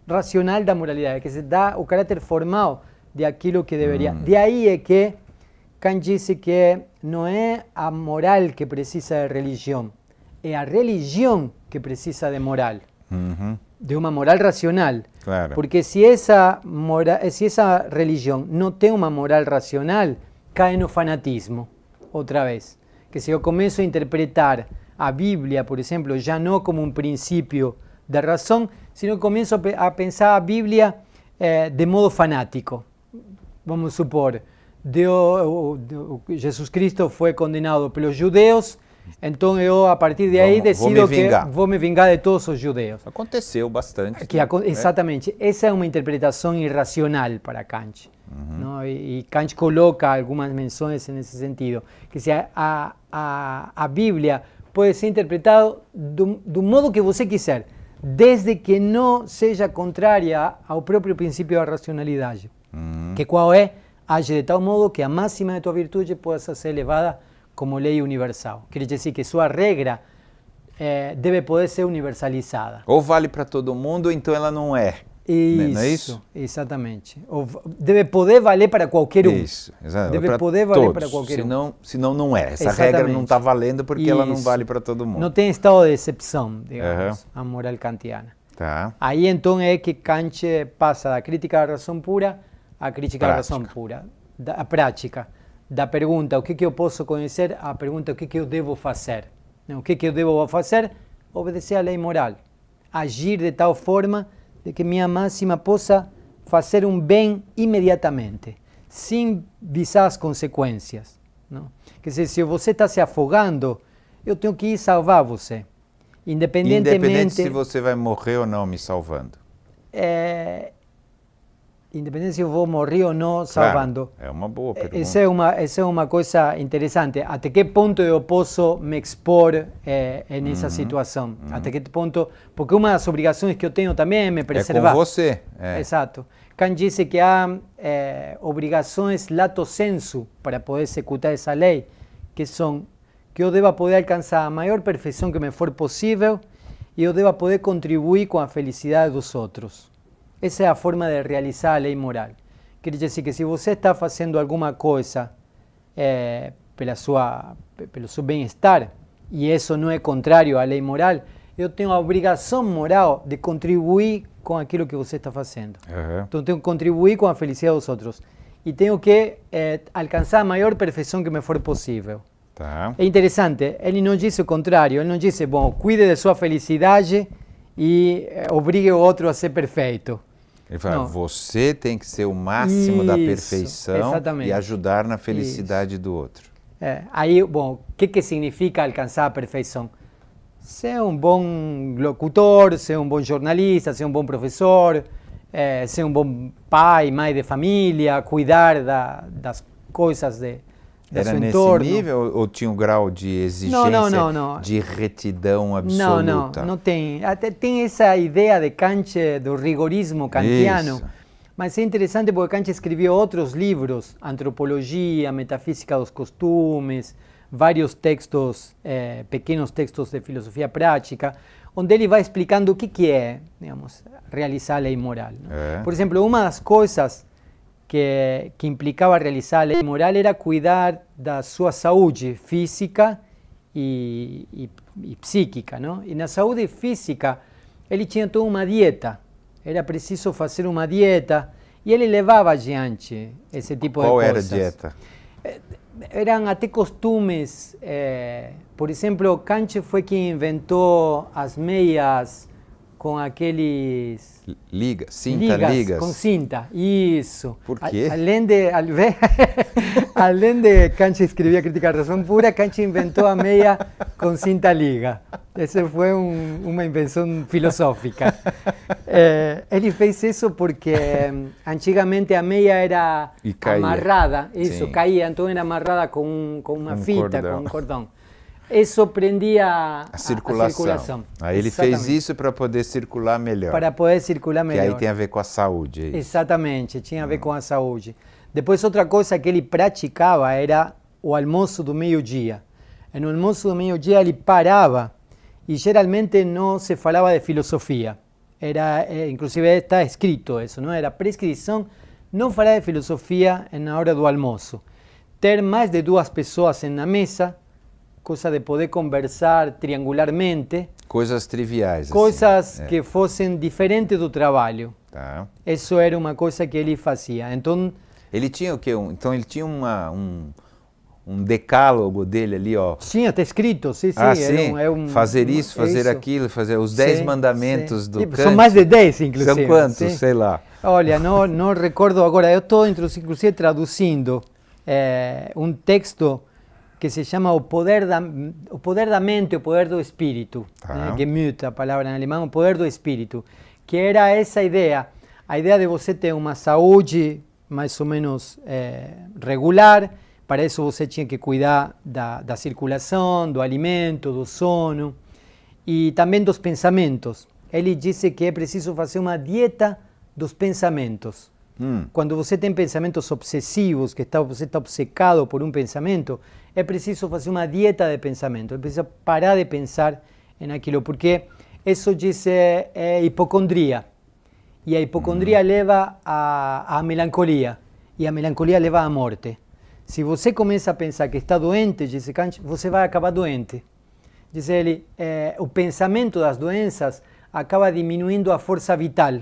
racional da moralidade, que se dá o caráter formal de aquilo que deveria. De aí é que Kant disse que não é a moral que precisa de religião, é a religião que precisa de moral, de uma moral racional. Claro. Porque se essa religião não tem uma moral racional, cai no fanatismo, outra vez. Que se eu começo a interpretar a Bíblia, por exemplo, já não como um princípio de razão, sino que começo a pensar a Bíblia de modo fanático. Vamos supor, Jesus Cristo foi condenado pelos judeus, então eu, a partir de aí, decido que vou me vingar de todos os judeus. Aconteceu bastante. Exatamente. Essa é uma interpretação irracional para Kant. Não? E Kant coloca algumas menções nesse sentido. Que se a Bíblia pode ser interpretada do modo que você quiser, desde que não seja contrária ao próprio princípio da racionalidade. Que qual é? Age de tal modo que a máxima de tua virtude possa ser levada como lei universal. Quer dizer que sua regra deve poder ser universalizada. Ou vale para todo mundo, ou então ela não é. Isso, não é isso? Exatamente. Deve poder valer para qualquer um. Isso, exatamente. Deve poder valer para qualquer um. Senão não é. Essa regra não está valendo porque ela não vale para todo mundo. Não tem estado de exceção, digamos, a moral kantiana. Tá. Aí então é que Kant passa da crítica da razão pura à crítica da razão pura, da prática. Da pergunta, o que eu posso conhecer, à pergunta, o que eu devo fazer. O que eu devo fazer? Obedecer à lei moral. Agir de tal forma de que minha máxima possa fazer um bem imediatamente, sem visar as consequências. Não? Quer dizer, se você está se afogando, eu tenho que ir salvar você. Independente se você vai morrer ou não me salvando. independente se eu vou morrer ou não salvando. Claro, é uma boa pergunta. Essa é uma coisa interessante. Até que ponto eu posso me expor nessa situação? Até que ponto... Porque uma das obrigações que eu tenho também é me preservar. É com você. Exato. Kant disse que há obrigações lato sensu para poder executar essa lei, que são que eu deva poder alcançar a maior perfeição que me for possível e eu deva poder contribuir com a felicidade dos outros. Essa é a forma de realizar a lei moral. Quer dizer que se você está fazendo alguma coisa pelo seu bem-estar, e isso não é contrário à lei moral, eu tenho a obrigação moral de contribuir com aquilo que você está fazendo. Então, tenho que contribuir com a felicidade dos outros. E tenho que alcançar a maior perfeição que me for possível. Tá. É interessante, ele não disse o contrário, ele não disse, bom, cuide de sua felicidade e obrigue o outro a ser perfeito. Ele fala, você tem que ser o máximo da perfeição e ajudar na felicidade do outro. Aí, bom, o que significa alcançar a perfeição? Ser um bom locutor, ser um bom jornalista, ser um bom professor, ser um bom pai, mãe de família, cuidar das coisas Era nesse nível ou tinha um grau de exigência, de retidão absoluta? Não tem. Até tem essa ideia de Kant, do rigorismo kantiano. Isso. Mas é interessante porque Kant escreveu outros livros, Antropologia, Metafísica dos Costumes, vários textos, pequenos textos de filosofia prática, onde ele vai explicando o que é, digamos, realizar a lei moral. Por exemplo, uma das coisas que implicava realizar a lei moral era cuidar da sua saúde física e psíquica, não? E na saúde física ele tinha toda uma dieta, era preciso fazer uma dieta e ele levava adiante esse tipo de coisas. Qual era a dieta? Eram até costumes, por exemplo, Kant foi quem inventou as meias com aqueles... Ligas. Com cinta, isso. Por quê? Além de Kant escrever a Crítica da Razão Pura, Kant inventou a meia com cinta liga. Essa foi uma invenção filosófica. Ele fez isso porque antigamente a meia era amarrada, caía, então era amarrada com uma fita, com um cordão. Isso prendia a circulação. Aí ele fez isso para poder circular melhor. Para poder circular melhor. Que aí tem a ver com a saúde. É isso. Exatamente, tinha a ver com a saúde. Depois, outra coisa que ele praticava era o almoço do meio-dia. No almoço do meio-dia ele parava e geralmente não se falava de filosofia. Inclusive está escrito isso, não era prescrição não falar de filosofia na hora do almoço. Ter mais de 2 pessoas na mesa, coisa de poder conversar triangularmente. Coisas triviais. Coisas que fossem diferentes do trabalho. Tá. Isso era uma coisa que ele fazia. Então, ele tinha o quê? Então ele tinha um decálogo dele ali, ó. Sim, está escrito, sim. Fazer isso, fazer aquilo, fazer os 10 mandamentos do Kant. São mais de 10, inclusive. São quantos? Sei lá. Olha, não recordo agora. Eu estou, inclusive, traduzindo um texto que se chama o poder da mente, o poder do espírito, Gemüt, a palavra em alemão, o poder do espírito, que era essa ideia, a ideia de você ter uma saúde mais ou menos regular. Para isso você tinha que cuidar da circulação, do alimento, do sono e também dos pensamentos. Ele disse que é preciso fazer uma dieta dos pensamentos. Quando você tem pensamentos obsessivos, que você está obcecado por um pensamento, é preciso fazer uma dieta de pensamento, é preciso parar de pensar naquilo, porque isso diz hipocondria, e a hipocondria leva à melancolia, e a melancolia leva à morte. Se você começa a pensar que está doente, diz Kant, você vai acabar doente. Diz ele, o pensamento das doenças acaba diminuindo a força vital.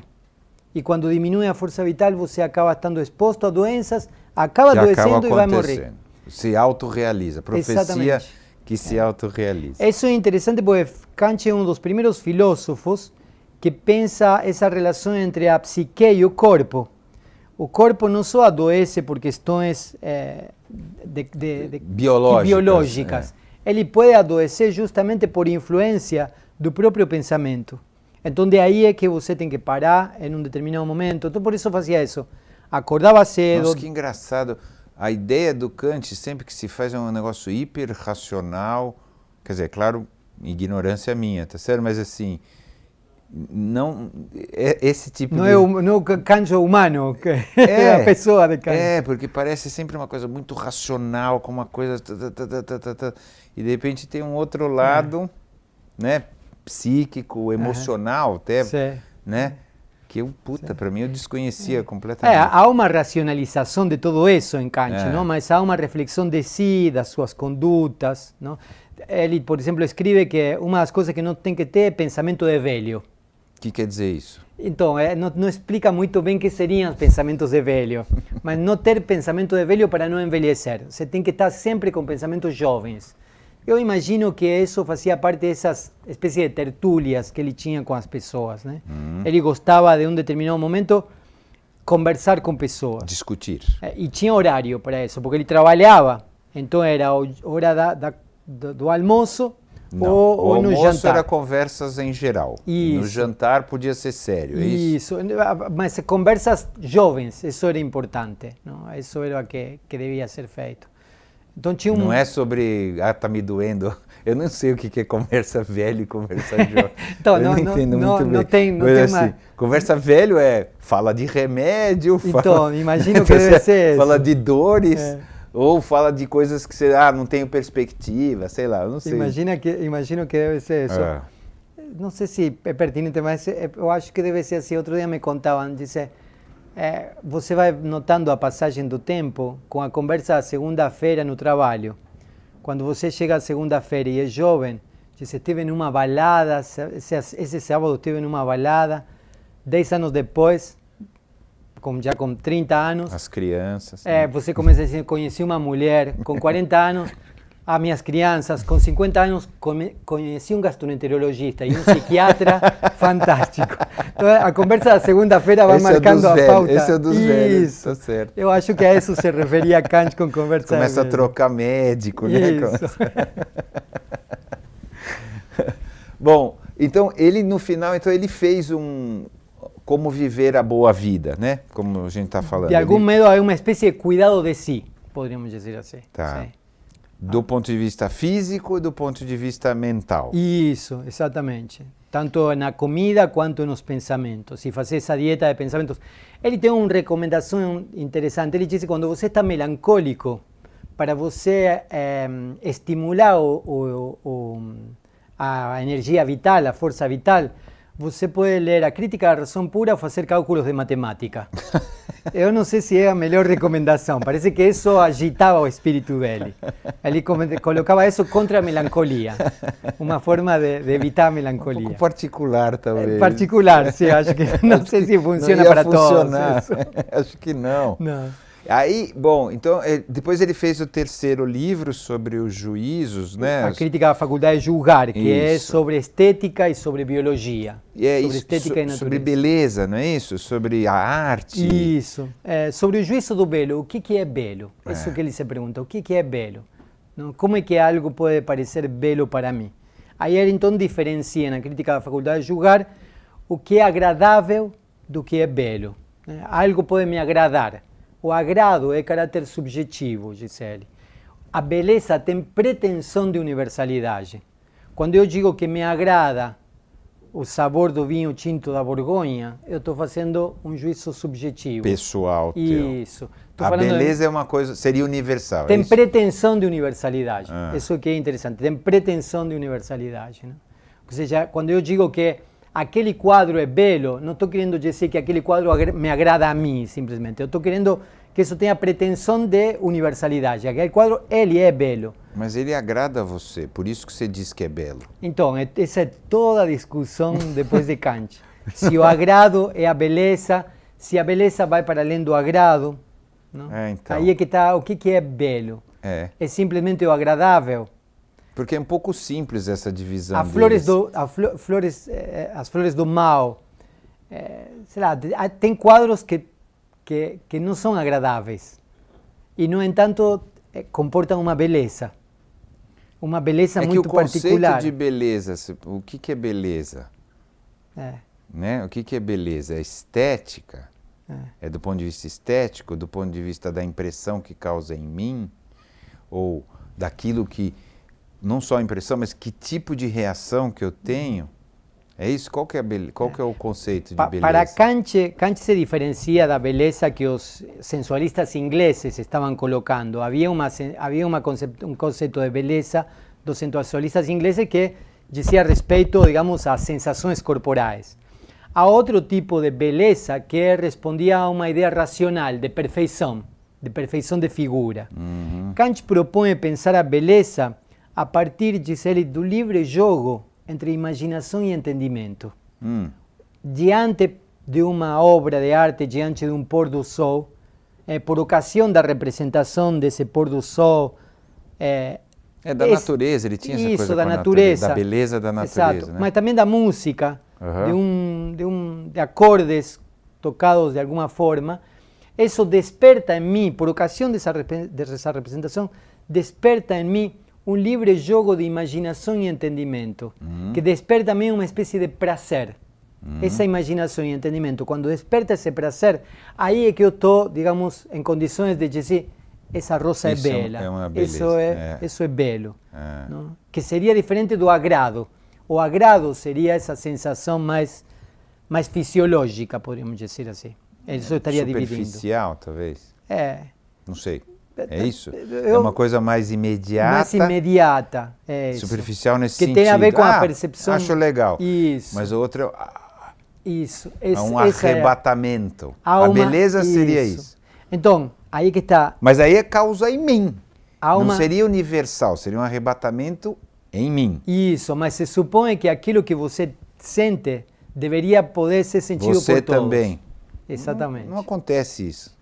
E quando diminui a força vital, você acaba estando exposto a doenças, acaba adoecendo e vai morrer. Se autorrealiza, profecia que se autorrealiza. Isso é interessante porque Kant é um dos primeiros filósofos que pensa essa relação entre a psique e o corpo. O corpo não só adoece por questões biológicas. Ele pode adoecer justamente por influência do próprio pensamento. Então, de aí é que você tem que parar em um determinado momento. Então, por isso eu fazia isso. Acordava cedo. Nossa, que engraçado. A ideia do Kant, sempre que se faz, é um negócio hiper racional. Quer dizer, claro, ignorância minha, tá certo? Mas assim, não, esse tipo não de... Não é o Kant humano, que é a pessoa de Kant. É, porque parece sempre uma coisa muito racional, com uma coisa... E de repente tem um outro lado, né, psíquico, emocional até, né? Que eu, para mim, eu desconhecia completamente. Há uma racionalização de tudo isso em Kant, não? Mas há uma reflexão de si, das suas condutas, não? Ele, por exemplo, escreve que uma das coisas que não tem que ter é pensamento de velho. O que quer dizer isso? Então, não explica muito bem o que seriam os pensamentos de velho, mas não ter pensamento de velho para não envelhecer. Você tem que estar sempre com pensamentos jovens. Eu imagino que isso fazia parte dessas espécies de tertúlias que ele tinha com as pessoas, né? Ele gostava de um determinado momento conversar com pessoas. Discutir. E tinha horário para isso, porque ele trabalhava. Então era a hora do almoço ou no jantar. O almoço era conversas em geral. Isso. No jantar podia ser sério, é isso? Isso, mas conversas jovens, isso era importante, não? Isso era o que devia ser feito. Então, tinha Não é sobre, tá me doendo, eu não sei o que é conversa velho e conversa jovem. Então, eu não entendo muito bem. Não tem assim, conversa velho fala de remédio, então, imagino que deve ser fala de dores, ou fala de coisas que você, não tenho perspectiva, sei lá, eu não sei. Imagino que deve ser isso. Não sei se é pertinente, mas eu acho que deve ser assim. Outro dia me contavam, disse... você vai notando a passagem do tempo com a conversa segunda-feira no trabalho. Quando você chega segunda-feira e é jovem, você esteve numa balada, esse sábado esteve numa balada, 10 anos depois, já com 30 anos... As crianças... você começa a conhecer uma mulher com 40 anos... As minhas crianças, com 50 anos, conheci um gastroenterologista e um psiquiatra fantástico. Então, a conversa da segunda-feira vai marcando a pauta. Esse é dos velhos, tá certo. Eu acho que a isso se referia Kant com conversa. Começa a trocar médico, né? Isso. Bom, então, ele no final, ele fez como viver a boa vida, né? Como a gente está falando. De algum modo, é uma espécie de cuidado de si, poderíamos dizer assim. Tá. Sim. Do ponto de vista físico e do ponto de vista mental. Isso, exatamente. Tanto na comida quanto nos pensamentos. Se fazer essa dieta de pensamentos. Ele tem uma recomendação interessante. Ele diz que quando você está melancólico, para você estimular a energia vital, a força vital, você pode ler a Crítica da Razão Pura ou fazer cálculos de matemática. Eu não sei se é a melhor recomendação. Parece que isso agitava o espírito dele. Ele colocava isso contra a melancolia. Uma forma de evitar a melancolia. Um pouco particular, talvez. Particular, sim. Acho que não sei se funciona para todos. Acho que não. Não. Aí, bom, então, depois ele fez o terceiro livro sobre os juízos, né? A Crítica da Faculdade de Julgar, que é sobre estética e sobre biologia. Sobre estética e natureza. Sobre beleza, não é isso? Sobre a arte. Isso. Sobre o juízo do belo. O que é belo? Isso que ele se pergunta. O que é belo? Não? Como é que algo pode parecer belo para mim? Aí ele então diferencia na Crítica da Faculdade de Julgar o que é agradável do que é belo. Algo pode me agradar. O agrado é caráter subjetivo, Gisele. A beleza tem pretensão de universalidade. Quando eu digo que me agrada o sabor do vinho tinto da Borgonha, eu estou fazendo um juízo subjetivo. Pessoal. Isso. A beleza é uma coisa, seria universal. Tem pretensão de universalidade. Isso que é interessante. Tem pretensão de universalidade. Né? Ou seja, quando eu digo que aquele quadro é belo, não estou querendo dizer que aquele quadro me agrada a mim, simplesmente. Eu estou querendo que isso tenha pretensão de universalidade. Aquele quadro, ele é belo. Mas ele agrada a você, por isso que você diz que é belo. Então, essa é toda a discussão depois de Kant. Se o agrado é a beleza, se a beleza vai para além do agrado. Não? Então. Aí é que está, o que é belo? É simplesmente o agradável? Porque é um pouco simples essa divisão. As flores do mal, sei lá, tem quadros que não são agradáveis e, no entanto, comportam uma beleza muito particular. O conceito de beleza, o que é beleza? Né? O que é beleza? É estética? É do ponto de vista estético, do ponto de vista da impressão que causa em mim? Ou daquilo que, não só a impressão, mas que tipo de reação que eu tenho? É isso? Qual que é o conceito de beleza? Para Kant se diferencia da beleza que os sensualistas ingleses estavam colocando. Havia um conceito de beleza dos sensualistas ingleses que dizia respeito, digamos, às sensações corporais. Há outro tipo de beleza que respondia a uma ideia racional de perfeição de figura. Kant propõe pensar a beleza a partir, diz ele, do livre jogo entre imaginação e entendimento. Diante de uma obra de arte, diante de um pôr do sol, por ocasião da representação desse pôr do sol, da natureza, ele tinha essa isso, coisa da com a natureza, da beleza da natureza. Exato, né? Mas também da música, de acordes tocados de alguma forma. Isso desperta em mim, por ocasião dessa representação, desperta em mim um livre jogo de imaginação e entendimento, que desperta também uma espécie de prazer. Essa imaginação e entendimento, quando desperta esse prazer, aí é que eu estou, digamos, em condições de dizer, essa rosa Isso é bela, é uma beleza. isso é belo. Não? Que seria diferente do agrado. O agrado seria essa sensação mais fisiológica, poderíamos dizer assim. Isso estaria dividindo. Superficial, talvez? Não sei. É isso? É uma coisa mais imediata. Mais imediata. Superficial nesse que sentido. Que tem a ver com a percepção. Acho legal. Isso. Mas o outro isso. É um arrebatamento. A beleza seria isso. Então, aí que está. Mas aí é causa em mim. Não seria universal, seria um arrebatamento em mim. Isso, mas se supõe que aquilo que você sente deveria poder ser sentido você por todos. Você também. Exatamente. Não acontece isso.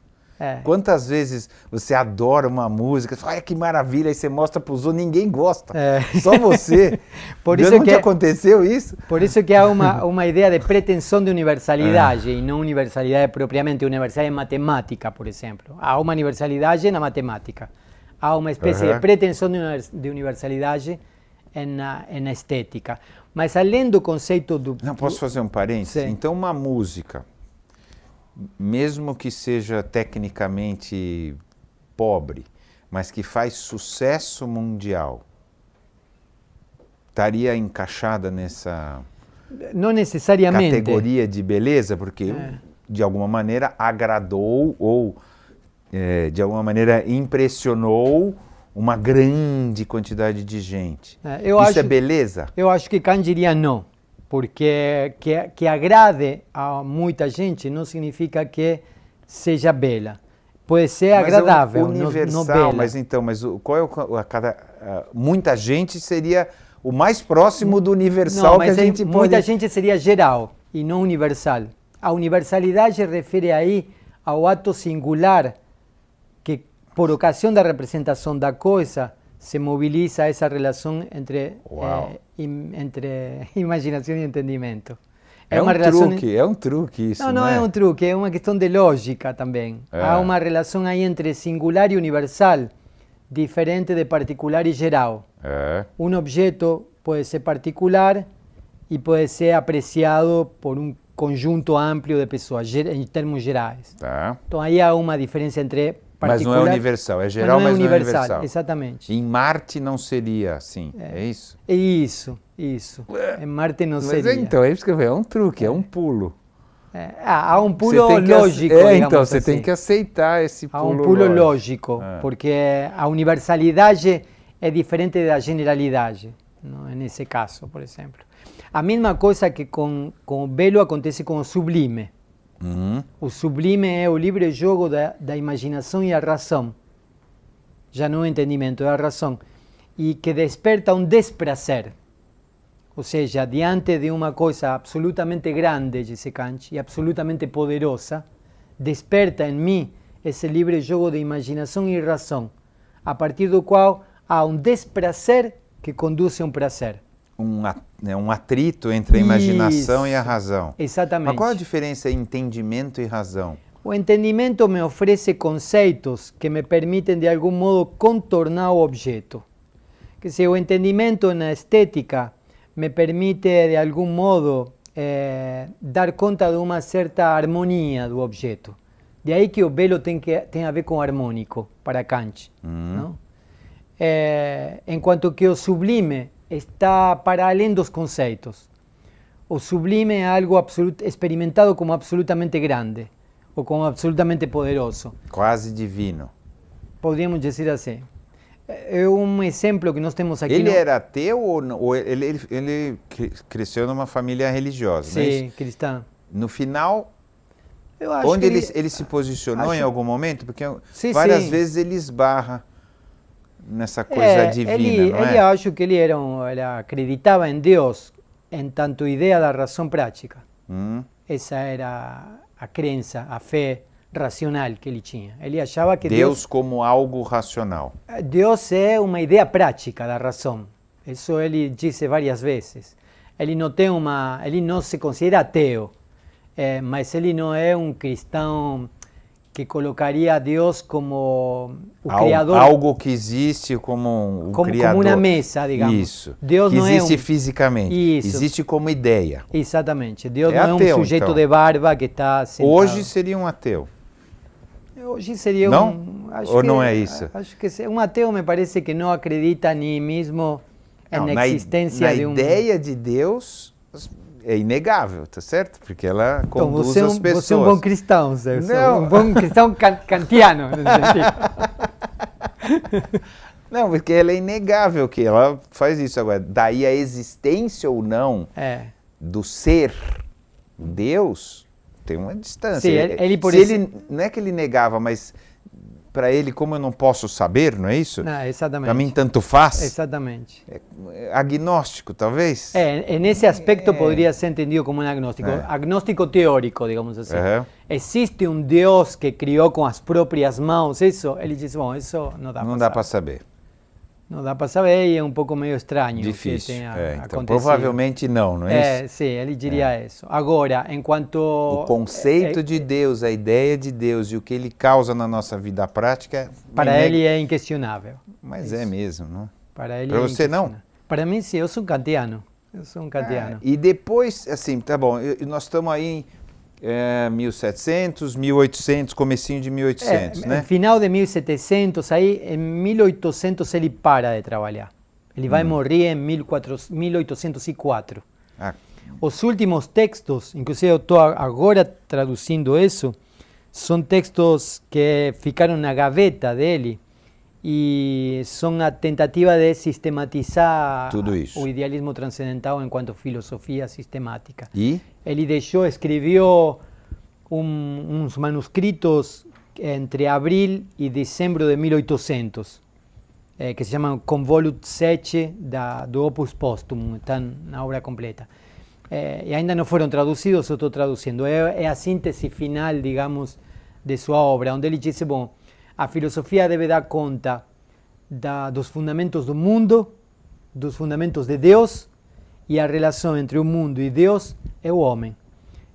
Quantas vezes você adora uma música, olha que maravilha, aí você mostra para os outros, ninguém gosta, só você. Por isso não te aconteceu isso? Por isso que há uma ideia de pretensão de universalidade, e não universalidade propriamente, universalidade matemática, por exemplo. Há uma universalidade na matemática. Há uma espécie de pretensão de universalidade na estética. Mas além do conceito do... Não, posso fazer um parênteses? Sim. Então uma música, mesmo que seja tecnicamente pobre, mas que faz sucesso mundial, estaria encaixada nessa não necessariamente categoria de beleza, porque de alguma maneira agradou ou de alguma maneira impressionou uma grande quantidade de gente. Isso é beleza? Eu acho que Kant diria não. Porque que agrade a muita gente não significa que seja bela. Pode ser agradável, universal, não bela. Mas qual é muita gente seria o mais próximo do universal que a gente pode... Muita gente seria geral e não universal. A universalidade refere aí ao ato singular que, por ocasião da representação da coisa, se mobiliza essa relação entre imaginação e entendimento. É um truque isso, não é um truque, é uma questão de lógica também. Há uma relação aí entre singular e universal, diferente de particular e geral. Um objeto pode ser particular e pode ser apreciado por um conjunto amplo de pessoas, em termos gerais. Então aí há uma diferença entre mas não é universal, é geral, mas não é universal. Exatamente. Em Marte não seria assim, é isso? Isso. Em Marte não seria. Então, é isso que eu vejo, é um truque, é um pulo. Há um pulo lógico, então, você tem que aceitar esse pulo. Há um pulo lógico, porque a universalidade é diferente da generalidade, não? Nesse caso, por exemplo. A mesma coisa que com o belo acontece com o sublime. O sublime é o livre jogo da imaginação e a razão. Já não o entendimento, é a razão. E que desperta um desprazer. Ou seja, diante de uma coisa absolutamente grande, disse Kant, e absolutamente poderosa, desperta em mim esse livre jogo de imaginação e razão, a partir do qual há um desprazer que conduz a um prazer. Um atrito entre a imaginação e a razão. Exatamente. Mas qual a diferença entre entendimento e razão? O entendimento me oferece conceitos que me permitem, de algum modo, contornar o objeto. Que se o entendimento na estética me permite, de algum modo, dar conta de uma certa harmonia do objeto. De aí que o belo tem a ver com harmônico, para Kant. Não? Enquanto que o sublime está para além dos conceitos. O sublime é algo experimentado como absolutamente grande, ou como absolutamente poderoso. Quase divino. Podríamos dizer assim. É um exemplo que nós temos aqui. Ele era ateu ou ele cresceu numa família religiosa? Sim, cristã. No final, eu acho onde que ele se posicionou em algum momento? Porque sim, várias sim. vezes ele esbarra nessa coisa divina, não é? Ele acho que ele acreditava em Deus em tanto ideia da razão prática. Essa era a crença, a fé racional que ele tinha. Ele achava que Deus como algo racional. Deus é uma ideia prática da razão. Isso ele disse várias vezes. Ele não se considera ateu, mas ele não é um cristão que colocaria Deus como o criador. Algo que existe como criador. Como uma mesa, digamos. Isso. Deus que não existe é fisicamente. Isso. Existe como ideia. Exatamente. Deus É não é ateu, um sujeito então. de barba que está sentado. Hoje seria um ateu. Hoje seria não? Ou não é isso? Acho que um ateu me parece que não acredita nem mesmo na existência de um... Na ideia de Deus é inegável, tá certo? Porque ela conduz as pessoas. Você é um bom cristão, Celso. Não. Um bom cristão kantiano, nesse sentido. Não, porque ela é inegável que ela faz isso. Agora, daí a existência ou não do ser Deus tem uma distância. Sim, ele não é que ele negava, mas para ele, como eu não posso saber, não é isso? Não, exatamente. Para mim, tanto faz. Exatamente. Agnóstico, talvez? Nesse aspecto poderia ser entendido como um agnóstico. Agnóstico teórico, digamos assim. Existe um Deus que criou com as próprias mãos, isso? Ele diz, bom, isso não dá para saber. Não dá para saber e é um pouco meio estranho. Difícil. Que tenha então, acontecido. Provavelmente não é isso? Sim, ele diria isso. Agora, enquanto... O conceito de Deus, a ideia de Deus e o que ele causa na nossa vida prática... Para ele é inquestionável. Mas isso. É mesmo, não? Para ele para você não? Para mim sim, eu sou um kantiano. E depois, assim, tá bom, nós estamos aí em 1700, 1800, comecinho de 1800, né? No final de 1700, aí em 1800 ele para de trabalhar. Ele vai morrer em 1804. Os últimos textos, inclusive eu estou agora traduzindo isso, são textos que ficaram na gaveta dele e são a tentativa de sistematizar tudo isso. O idealismo transcendental enquanto filosofia sistemática. E? Ele escreveu uns manuscritos entre abril e dezembro de 1800, que se chamam Convolut 7 do Opus Póstumo, estão na obra completa. E ainda não foram traduzidos, eu estou traduzindo. É a síntese final, digamos, de sua obra, onde ele diz, bom, a filosofia deve dar conta dos fundamentos do mundo, dos fundamentos de Deus, e a relação entre o mundo e Deus é o homem.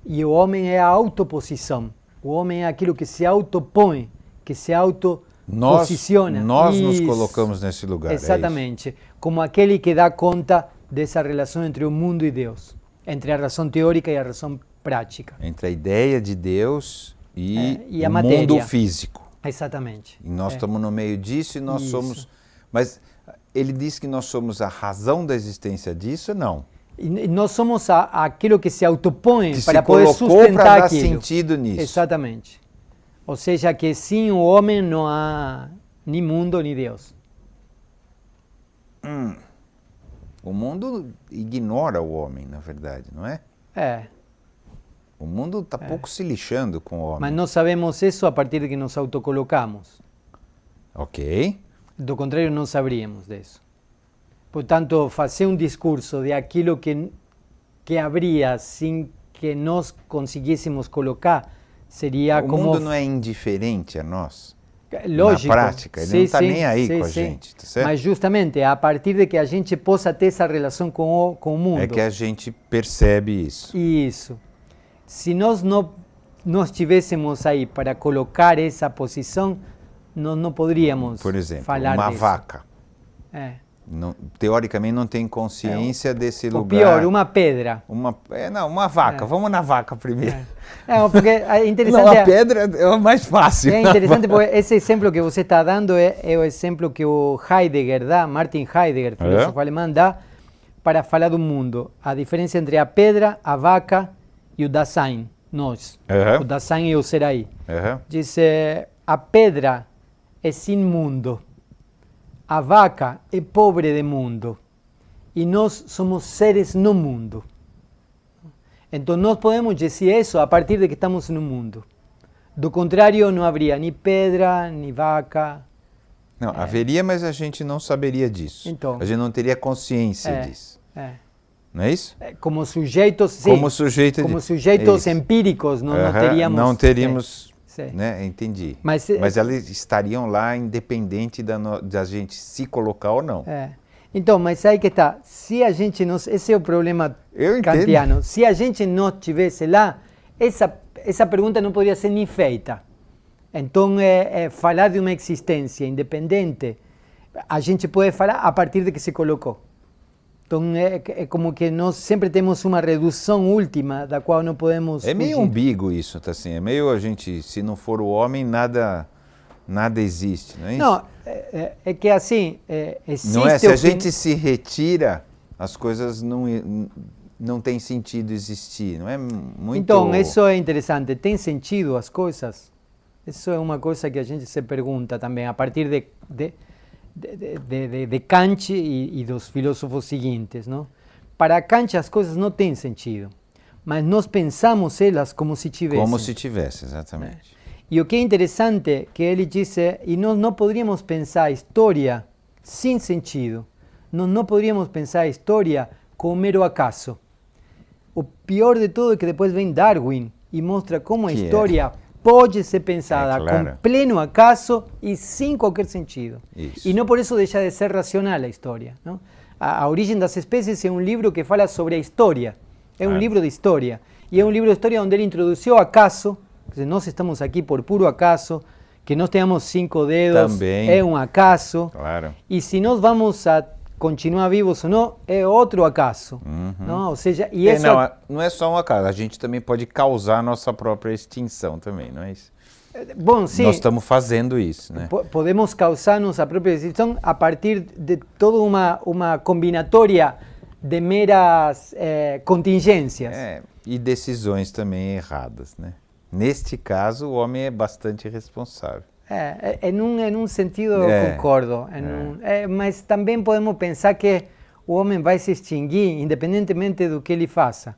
E o homem é a autoposição. O homem é aquilo que se autopõe, que se autoposiciona. Nós nos colocamos nesse lugar. Exatamente. Como aquele que dá conta dessa relação entre o mundo e Deus. Entre a razão teórica e a razão prática. Entre a ideia de Deus e a o matéria. Mundo físico. Exatamente. E nós estamos no meio disso e nós somos... Mas ele diz que nós somos a razão da existência disso? Não. E nós somos aquilo que se autopõe que para se poder sustentar para dar aquilo. Sentido nisso. Exatamente. Ou seja, que sem o homem não há nem mundo nem Deus. O mundo ignora o homem, na verdade, não é? O mundo está pouco se lixando com o homem. Mas nós sabemos isso a partir de que nos autocolocamos. Ok. Do contrário, não saberíamos disso. Portanto, fazer um discurso de aquilo que haveria sem que nós conseguíssemos colocar seria como... O mundo não é indiferente a nós? Lógico. Na prática, ele não está nem aí com a gente, tá certo? Mas justamente a partir de que a gente possa ter essa relação com o mundo. É que a gente percebe isso. Isso. Se nós não estivéssemos aí para colocar essa posição, nós não poderíamos Por exemplo, falar uma disso. vaca. teoricamente não tem consciência desse lugar. O pior, uma pedra. Uma vaca. Vamos na vaca primeiro. Porque é interessante. Não, a pedra é o mais fácil. É interessante porque esse exemplo que você está dando é o exemplo que o Heidegger dá, Martin Heidegger, filósofo alemão, dá para falar do mundo. A diferença entre a pedra, a vaca e o Dasein, nós. O Dasein é o ser aí. Diz, a pedra é sem mundo. A vaca é pobre de mundo e nós somos seres no mundo. Então nós podemos dizer isso a partir de que estamos no mundo. Do contrário, não haveria nem pedra, nem vaca. Não, haveria, mas a gente não saberia disso. Então, a gente não teria consciência disso. Não é isso? Como sujeitos, sim. Como sujeitos empíricos, não teríamos... Não teríamos... Né? Entendi. Mas elas estariam lá independente da gente se colocar ou não. Então, mas aí que está. Se a gente não... Esse é o problema kantiano. Se a gente não estivesse lá, essa pergunta não poderia ser nem feita. Então, falar de uma existência independente, a gente pode falar a partir de que se colocou. Então, é como que nós sempre temos uma redução última da qual não podemos fugir. Meio ambíguo isso, tá assim. É meio a gente, se não for o homem, nada existe, não é isso? Não, é que assim, existe... Não é, se a gente se retira, as coisas não tem sentido existir, não é muito... Então, isso é interessante. Tem sentido as coisas? Isso é uma coisa que a gente se pergunta também, a partir de Kant e dos filósofos seguintes, não? Para Kant as coisas não têm sentido, mas nós pensamos elas como se tivessem. Como se tivesse, exatamente. E o que é interessante é que ele disse, e nós não poderíamos pensar a história sem sentido, nós não poderíamos pensar a história com mero acaso. O pior de tudo é que depois vem Darwin e mostra como a história pode ser pensada com pleno acaso e sem qualquer sentido. E não por isso deixa de ser racional a história. Não? A Origem das Espécies é um livro que fala sobre a história. É um livro de história. E é um livro de história onde ele introduziu o acaso. Nós estamos aqui por puro acaso. Que nós tenhamos 5 dedos também é um acaso. E se nós vamos a continuar vivos ou não, é outro acaso. Não? Ou seja, não é só um acaso, a gente também pode causar a nossa própria extinção também, não é isso? Bom, sim. Nós estamos fazendo isso, né? Podemos causar nossa própria extinção a partir de toda uma combinatória de meras contingências. E decisões também erradas, né? Neste caso, o homem é bastante responsável. Em um sentido concordo, mas também podemos pensar que o homem vai se extinguir independentemente do que ele faça.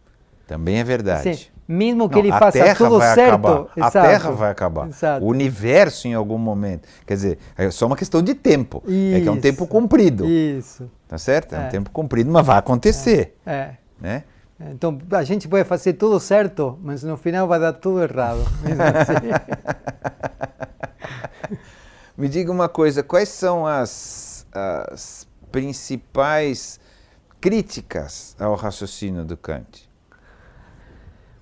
Também é verdade. Sim, mesmo que ele faça tudo certo, a Terra vai acabar. O universo em algum momento. Quer dizer, é só uma questão de tempo. Isso. É que é um tempo comprido. Isso. Tá certo? É um tempo comprido, mas vai acontecer. Né? Então a gente pode fazer tudo certo, mas no final vai dar tudo errado. Me diga uma coisa, quais são as principais críticas ao raciocínio do Kant?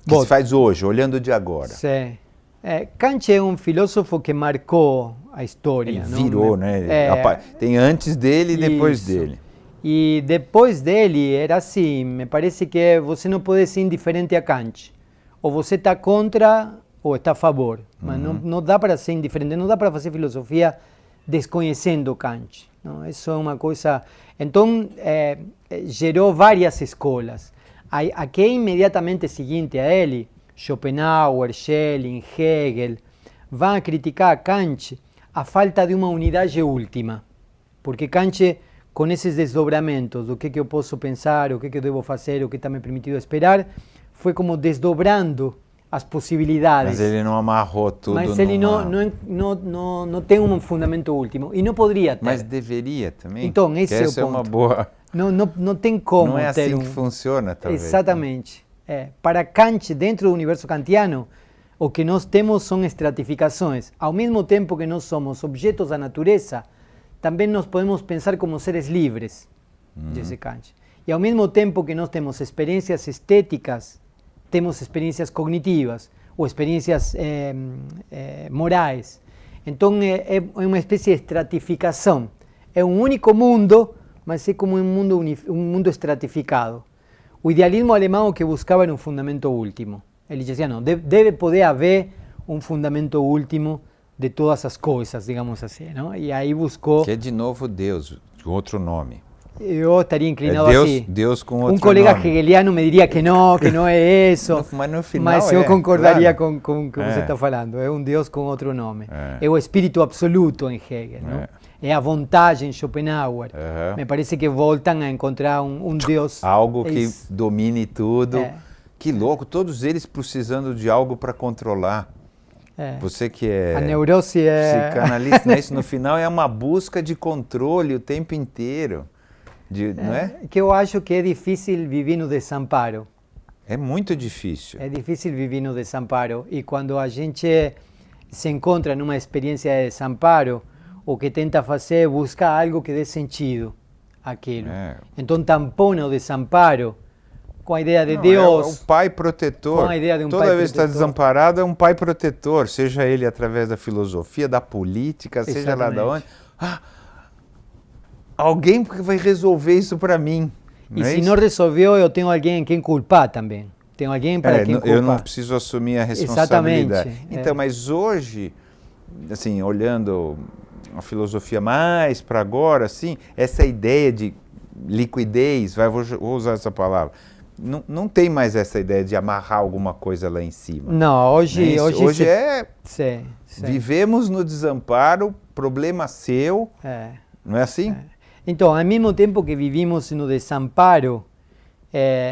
Que se faz hoje, olhando de agora. Sim. Kant é um filósofo que marcou a história. Ele virou, né? Tem antes dele e depois dele. E depois dele era assim, me parece que você não pode ser indiferente a Kant. Ou você está contra ou está a favor. Mas não dá para ser indiferente, não dá para fazer filosofia desconhecendo Kant. Não? Isso é uma coisa... Então, gerou várias escolas. A que é imediatamente seguinte a ele, Schopenhauer, Schelling, Hegel, vão criticar a Kant a falta de uma unidade última. Porque Kant, com esses desdobramentos do que eu posso pensar, o que eu devo fazer, o que está me permitido esperar, foi como desdobrando as possibilidades. Mas ele não amarrou tudo. Mas ele não tem um fundamento último. E não poderia ter. Mas deveria também. Então, esse é o ponto. É uma boa... Não tem como ter Não é assim que funciona, talvez. Exatamente. Para Kant, dentro do universo kantiano, o que nós temos são estratificações. Ao mesmo tempo que nós somos objetos da natureza, também nós podemos pensar como seres livres, diz Kant. E ao mesmo tempo que nós temos experiências estéticas, temos experiências cognitivas ou experiências morais. Então é uma espécie de estratificação. É um único mundo, mas é como um mundo estratificado. O idealismo alemão o que buscava era um fundamento último. Ele dizia, não, deve poder haver um fundamento último de todas as coisas, digamos assim, não? E aí buscou... Que é de novo Deus, de outro nome. Eu estaria inclinado Deus, assim. Deus com outro um colega nome. hegeliano me diria que não é isso. Mas no final mas eu concordaria claro. com o que você está falando. É um Deus com outro nome. É. É o espírito absoluto em Hegel. Não? É a vontade em Schopenhauer. Me parece que voltam a encontrar um Deus... Algo que domine tudo. É. Que louco, todos eles precisando de algo para controlar. Você que é a neurose psicanalista, né? Isso no final é uma busca de controle o tempo inteiro. Não é? Que eu acho que é difícil viver no desamparo. É muito difícil. É difícil viver no desamparo. E quando a gente se encontra numa experiência de desamparo, o que tenta fazer é buscar algo que dê sentido àquilo. Então tampona o desamparo com a ideia de Deus. É um pai protetor. Com a ideia de um Toda pai vez que está desamparado é um pai protetor, seja ele através da filosofia, da política, seja lá de onde. Alguém vai resolver isso para mim. E se não resolveu, eu tenho alguém em quem culpar também. Tenho alguém para quem culpar. Eu não preciso assumir a responsabilidade. Exatamente. Então, mas hoje, assim, olhando a filosofia mais para agora, assim, essa ideia de liquidez, vou usar essa palavra, não tem mais essa ideia de amarrar alguma coisa lá em cima. Não, hoje sim. Vivemos no desamparo, problema seu, não é assim? Então, ao mesmo tempo que vivimos no desamparo,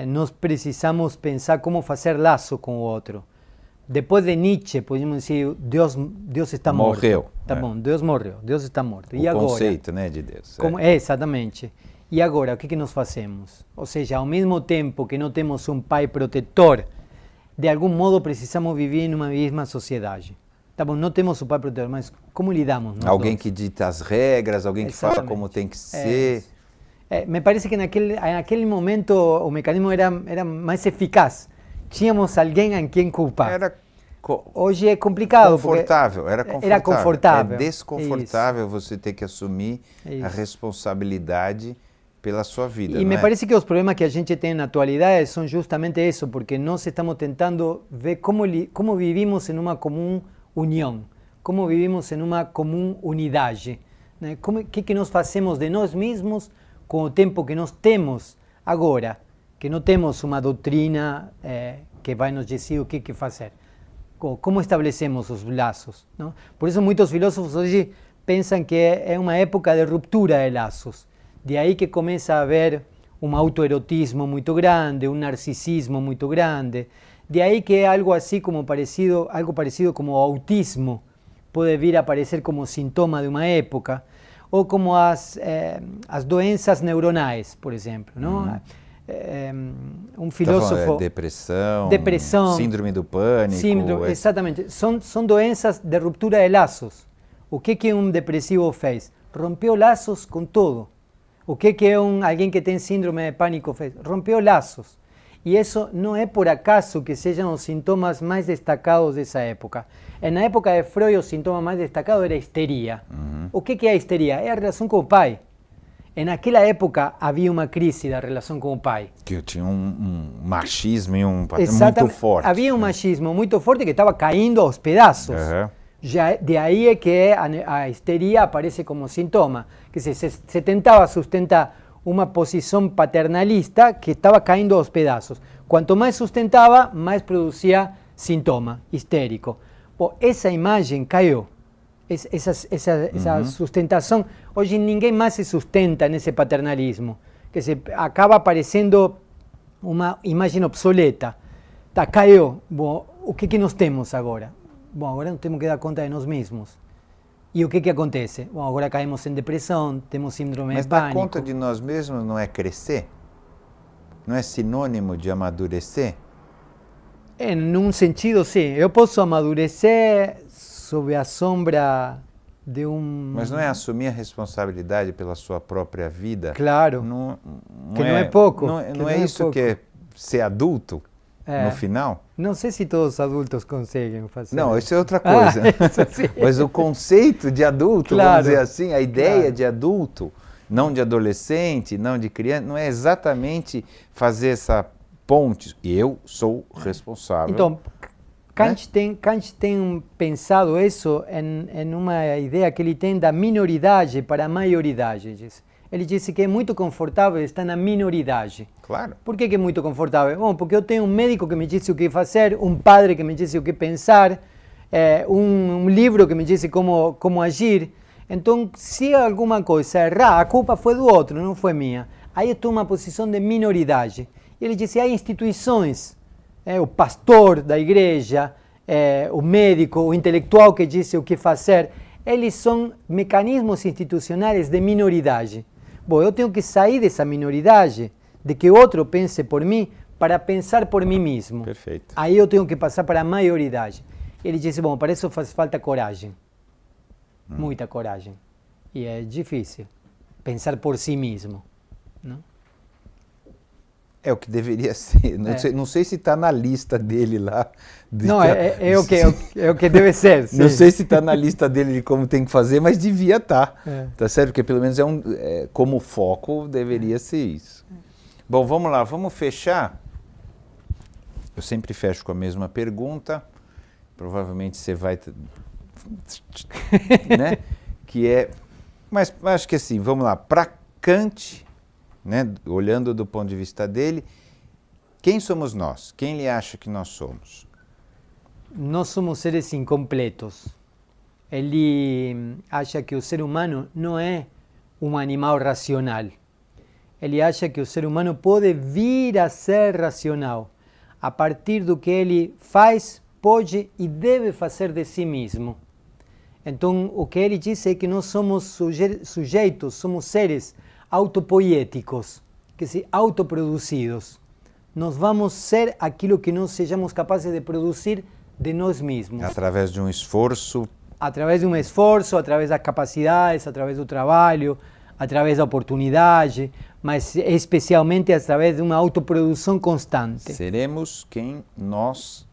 nós precisamos pensar como fazer laço com o outro. Depois de Nietzsche, podemos dizer, Deus está morto. Morreu. Tá bom, Deus morreu, Deus está morto. O e agora? conceito, né, de Deus. Exatamente. E agora, o que nós fazemos? Ou seja, ao mesmo tempo que não temos um pai protetor, de algum modo precisamos viver numa mesma sociedade. Tá bom, não temos o pai protetor, mas como lidamos? Alguém que dita as regras, alguém que fala como tem que ser. Me parece que naquele momento o mecanismo era mais eficaz. Tínhamos alguém em quem culpar. Hoje é complicado. Confortável, era confortável. É desconfortável você ter que assumir a responsabilidade pela sua vida. E me parece que os problemas que a gente tem na atualidade são justamente isso, porque nós estamos tentando ver como vivimos em uma comum união, como vivimos em uma comum unidade, né? O que nós fazemos de nós mesmos com o tempo que nós temos agora, que não temos uma doutrina que vai nos dizer o que fazer. Como estabelecemos os laços, não? Por isso muitos filósofos hoje pensam que é uma época de ruptura de laços. De aí que começa a haver um autoerotismo muito grande, um narcisismo muito grande. De aí que é algo assim como algo parecido como o autismo pode vir a aparecer como sintoma de uma época, ou como as doenças neuronais, por exemplo, não? Um filósofo... Depressão, síndrome do pânico. Exatamente. São doenças de ruptura de laços. O que um depressivo fez? Rompeu laços com todo. O que alguém que tem síndrome de pânico fez? Rompeu laços. E isso não é por acaso que sejam os sintomas mais destacados dessa época. Na época de Freud, o sintoma mais destacado era a histeria. O que é a histeria? É a relação com o pai. Naquela época havia uma crise da relação com o pai. Que tinha um machismo e um patrimônio muito forte. Havia um machismo muito forte que estava caindo aos pedaços. Já de aí é que a histeria aparece como sintoma. Que se tentava sustentar uma posição paternalista que estava caindo aos pedaços. Quanto mais sustentava, mais produzia sintoma histérico. Bom, essa imagem caiu. Essa sustentação, hoje ninguém mais se sustenta nesse paternalismo, que acaba aparecendo uma imagem obsoleta. Caiu. Bom, o que nós temos agora? Bom, agora nós temos que dar conta de nós mesmos. E o que acontece? Bom, agora caímos em depressão, temos síndrome de pânico. Mas dar conta de nós mesmos não é crescer? Não é sinônimo de amadurecer? Num sentido, sim. Eu posso amadurecer sob a sombra de Mas não é assumir a responsabilidade pela sua própria vida? Claro. Não é pouco. Não é isso que é ser adulto? No final? Não sei se todos os adultos conseguem fazer. Não, isso é outra coisa. Mas o conceito de adulto, vamos dizer assim, a ideia de adulto, não de adolescente, não de criança, não é exatamente fazer essa ponte. Eu sou responsável. Então, Kant tem pensado isso em uma ideia que ele tem da minoridade para a maioridade. Ele disse que é muito confortável estar na minoridade. Claro. Por que é muito confortável? Bom, porque eu tenho um médico que me disse o que fazer, um padre que me disse o que pensar, um livro que me disse como agir. Então, se alguma coisa errar, a culpa foi do outro, não foi minha. Aí eu estou numa posição de minoridade. E ele disse, há instituições, o pastor da igreja, o médico, o intelectual que disse o que fazer, eles são mecanismos institucionais de minoridade. Bom, eu tenho que sair dessa minoridade, de que outro pense por mim, para pensar por mim mesmo. Perfeito. Aí eu tenho que passar para a maioridade. Ele disse, bom, para isso faz falta coragem. Muita coragem. E é difícil pensar por si mesmo. Não? É o que deveria ser. Não sei se está na lista dele lá. Não, é o que deve ser. Sim. Não sei se está na lista dele de como tem que fazer, mas devia estar. Tá certo? Porque pelo menos como foco deveria ser isso. Bom, vamos lá, vamos fechar. Eu sempre fecho com a mesma pergunta. Provavelmente você vai... né? Que é... Mas acho que assim, vamos lá, para Kant... né, olhando do ponto de vista dele, quem somos nós? Quem ele acha que nós somos? Nós somos seres incompletos. Ele acha que o ser humano não é um animal racional. Ele acha que o ser humano pode vir a ser racional a partir do que ele faz, pode e deve fazer de si mesmo. Então, o que ele diz é que nós somos sujeitos, somos seres autopoéticos, que se autoproduzidos. Nós vamos ser aquilo que nós sejamos capazes de produzir de nós mesmos. Através de um esforço. Através de um esforço, através das capacidades, através do trabalho, através da oportunidade, mas especialmente através de uma autoprodução constante. Seremos quem nós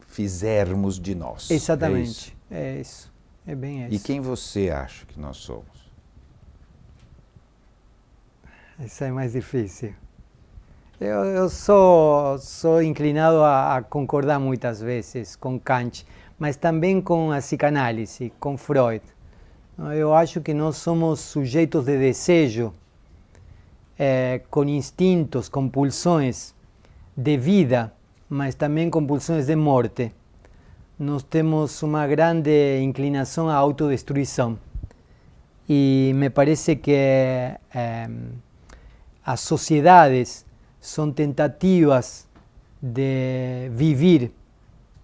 fizermos de nós. Exatamente, é isso. É bem isso. E quem você acha que nós somos? Isso é mais difícil. Eu sou inclinado a concordar muitas vezes com Kant, mas também com a psicanálise, com Freud. Eu acho que nós somos sujeitos de desejo, com instintos, com pulsões de vida, mas também com pulsões de morte. Nós temos uma grande inclinação à autodestruição. E me parece que as sociedades são tentativas de viver,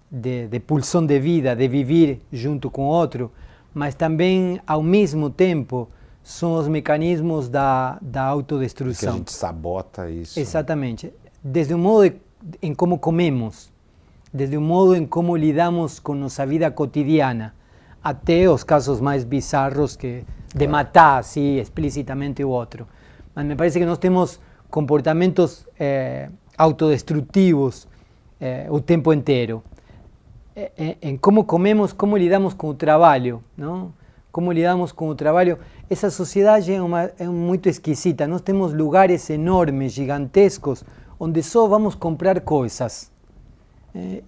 de pulsão de vida, de viver junto com o outro, mas também, ao mesmo tempo, são os mecanismos da autodestruição. Que a gente sabota isso. Exatamente. Desde o modo em como comemos, desde o modo em como lidamos com nossa vida cotidiana, até os casos mais bizarros de matar assim, explicitamente o outro. Mas me parece que nós temos comportamentos autodestrutivos o tempo inteiro. Em como comemos, como lidamos com o trabalho, não? Como lidamos com o trabalho. Essa sociedade é muito esquisita. Nós temos lugares enormes, gigantescos, onde só vamos comprar coisas.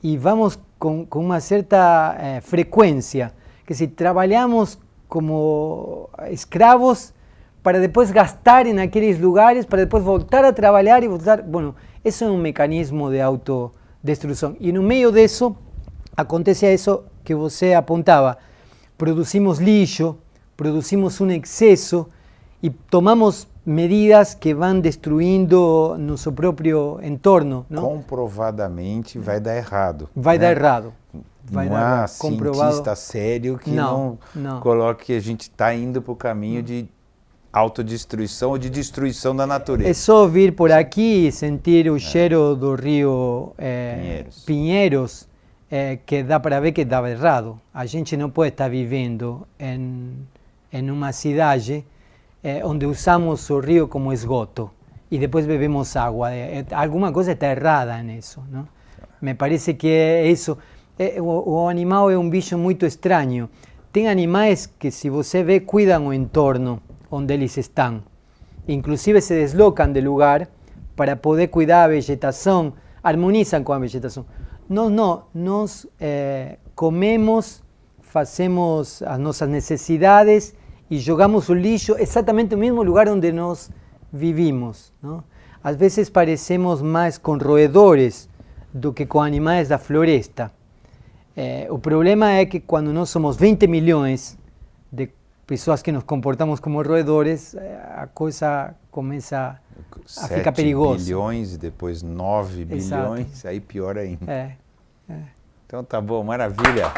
E vamos com uma certa frequência. Que se trabalhamos como escravos para depois gastar naqueles lugares, para depois voltar a trabalhar e voltar... Bueno, isso é um mecanismo de autodestruição. E no meio disso, acontece isso que você apontava. Produzimos lixo, produzimos um excesso e tomamos medidas que vão destruindo nosso próprio entorno. Não? Comprovadamente vai dar errado. Vai dar errado. Não há cientista sério que não coloque que a gente está indo para o caminho de autodestruição ou de destruição da natureza. É só vir por aqui e sentir o cheiro do rio Pinheiros, que dá para ver que dá errado. A gente não pode estar vivendo em uma cidade onde usamos o rio como esgoto e depois bebemos água. Alguma coisa está errada nisso, não? Me parece que é isso. O animal é um bicho muito estranho. Tem animais que, se você vê, cuidam o entorno, onde eles estão. Inclusive se deslocam do lugar para poder cuidar a vegetação, harmonizam com a vegetação. Nós não, nós comemos, fazemos as nossas necessidades e jogamos o lixo exatamente no mesmo lugar onde nós vivimos, não? Às vezes parecemos mais com roedores do que com animais da floresta. O problema é que quando nós somos 20 milhões de pessoas que nos comportamos como roedores, a coisa começa a ficar perigosa. 7 bilhões e depois 9 bilhões, aí pior ainda. É. Então tá bom, maravilha.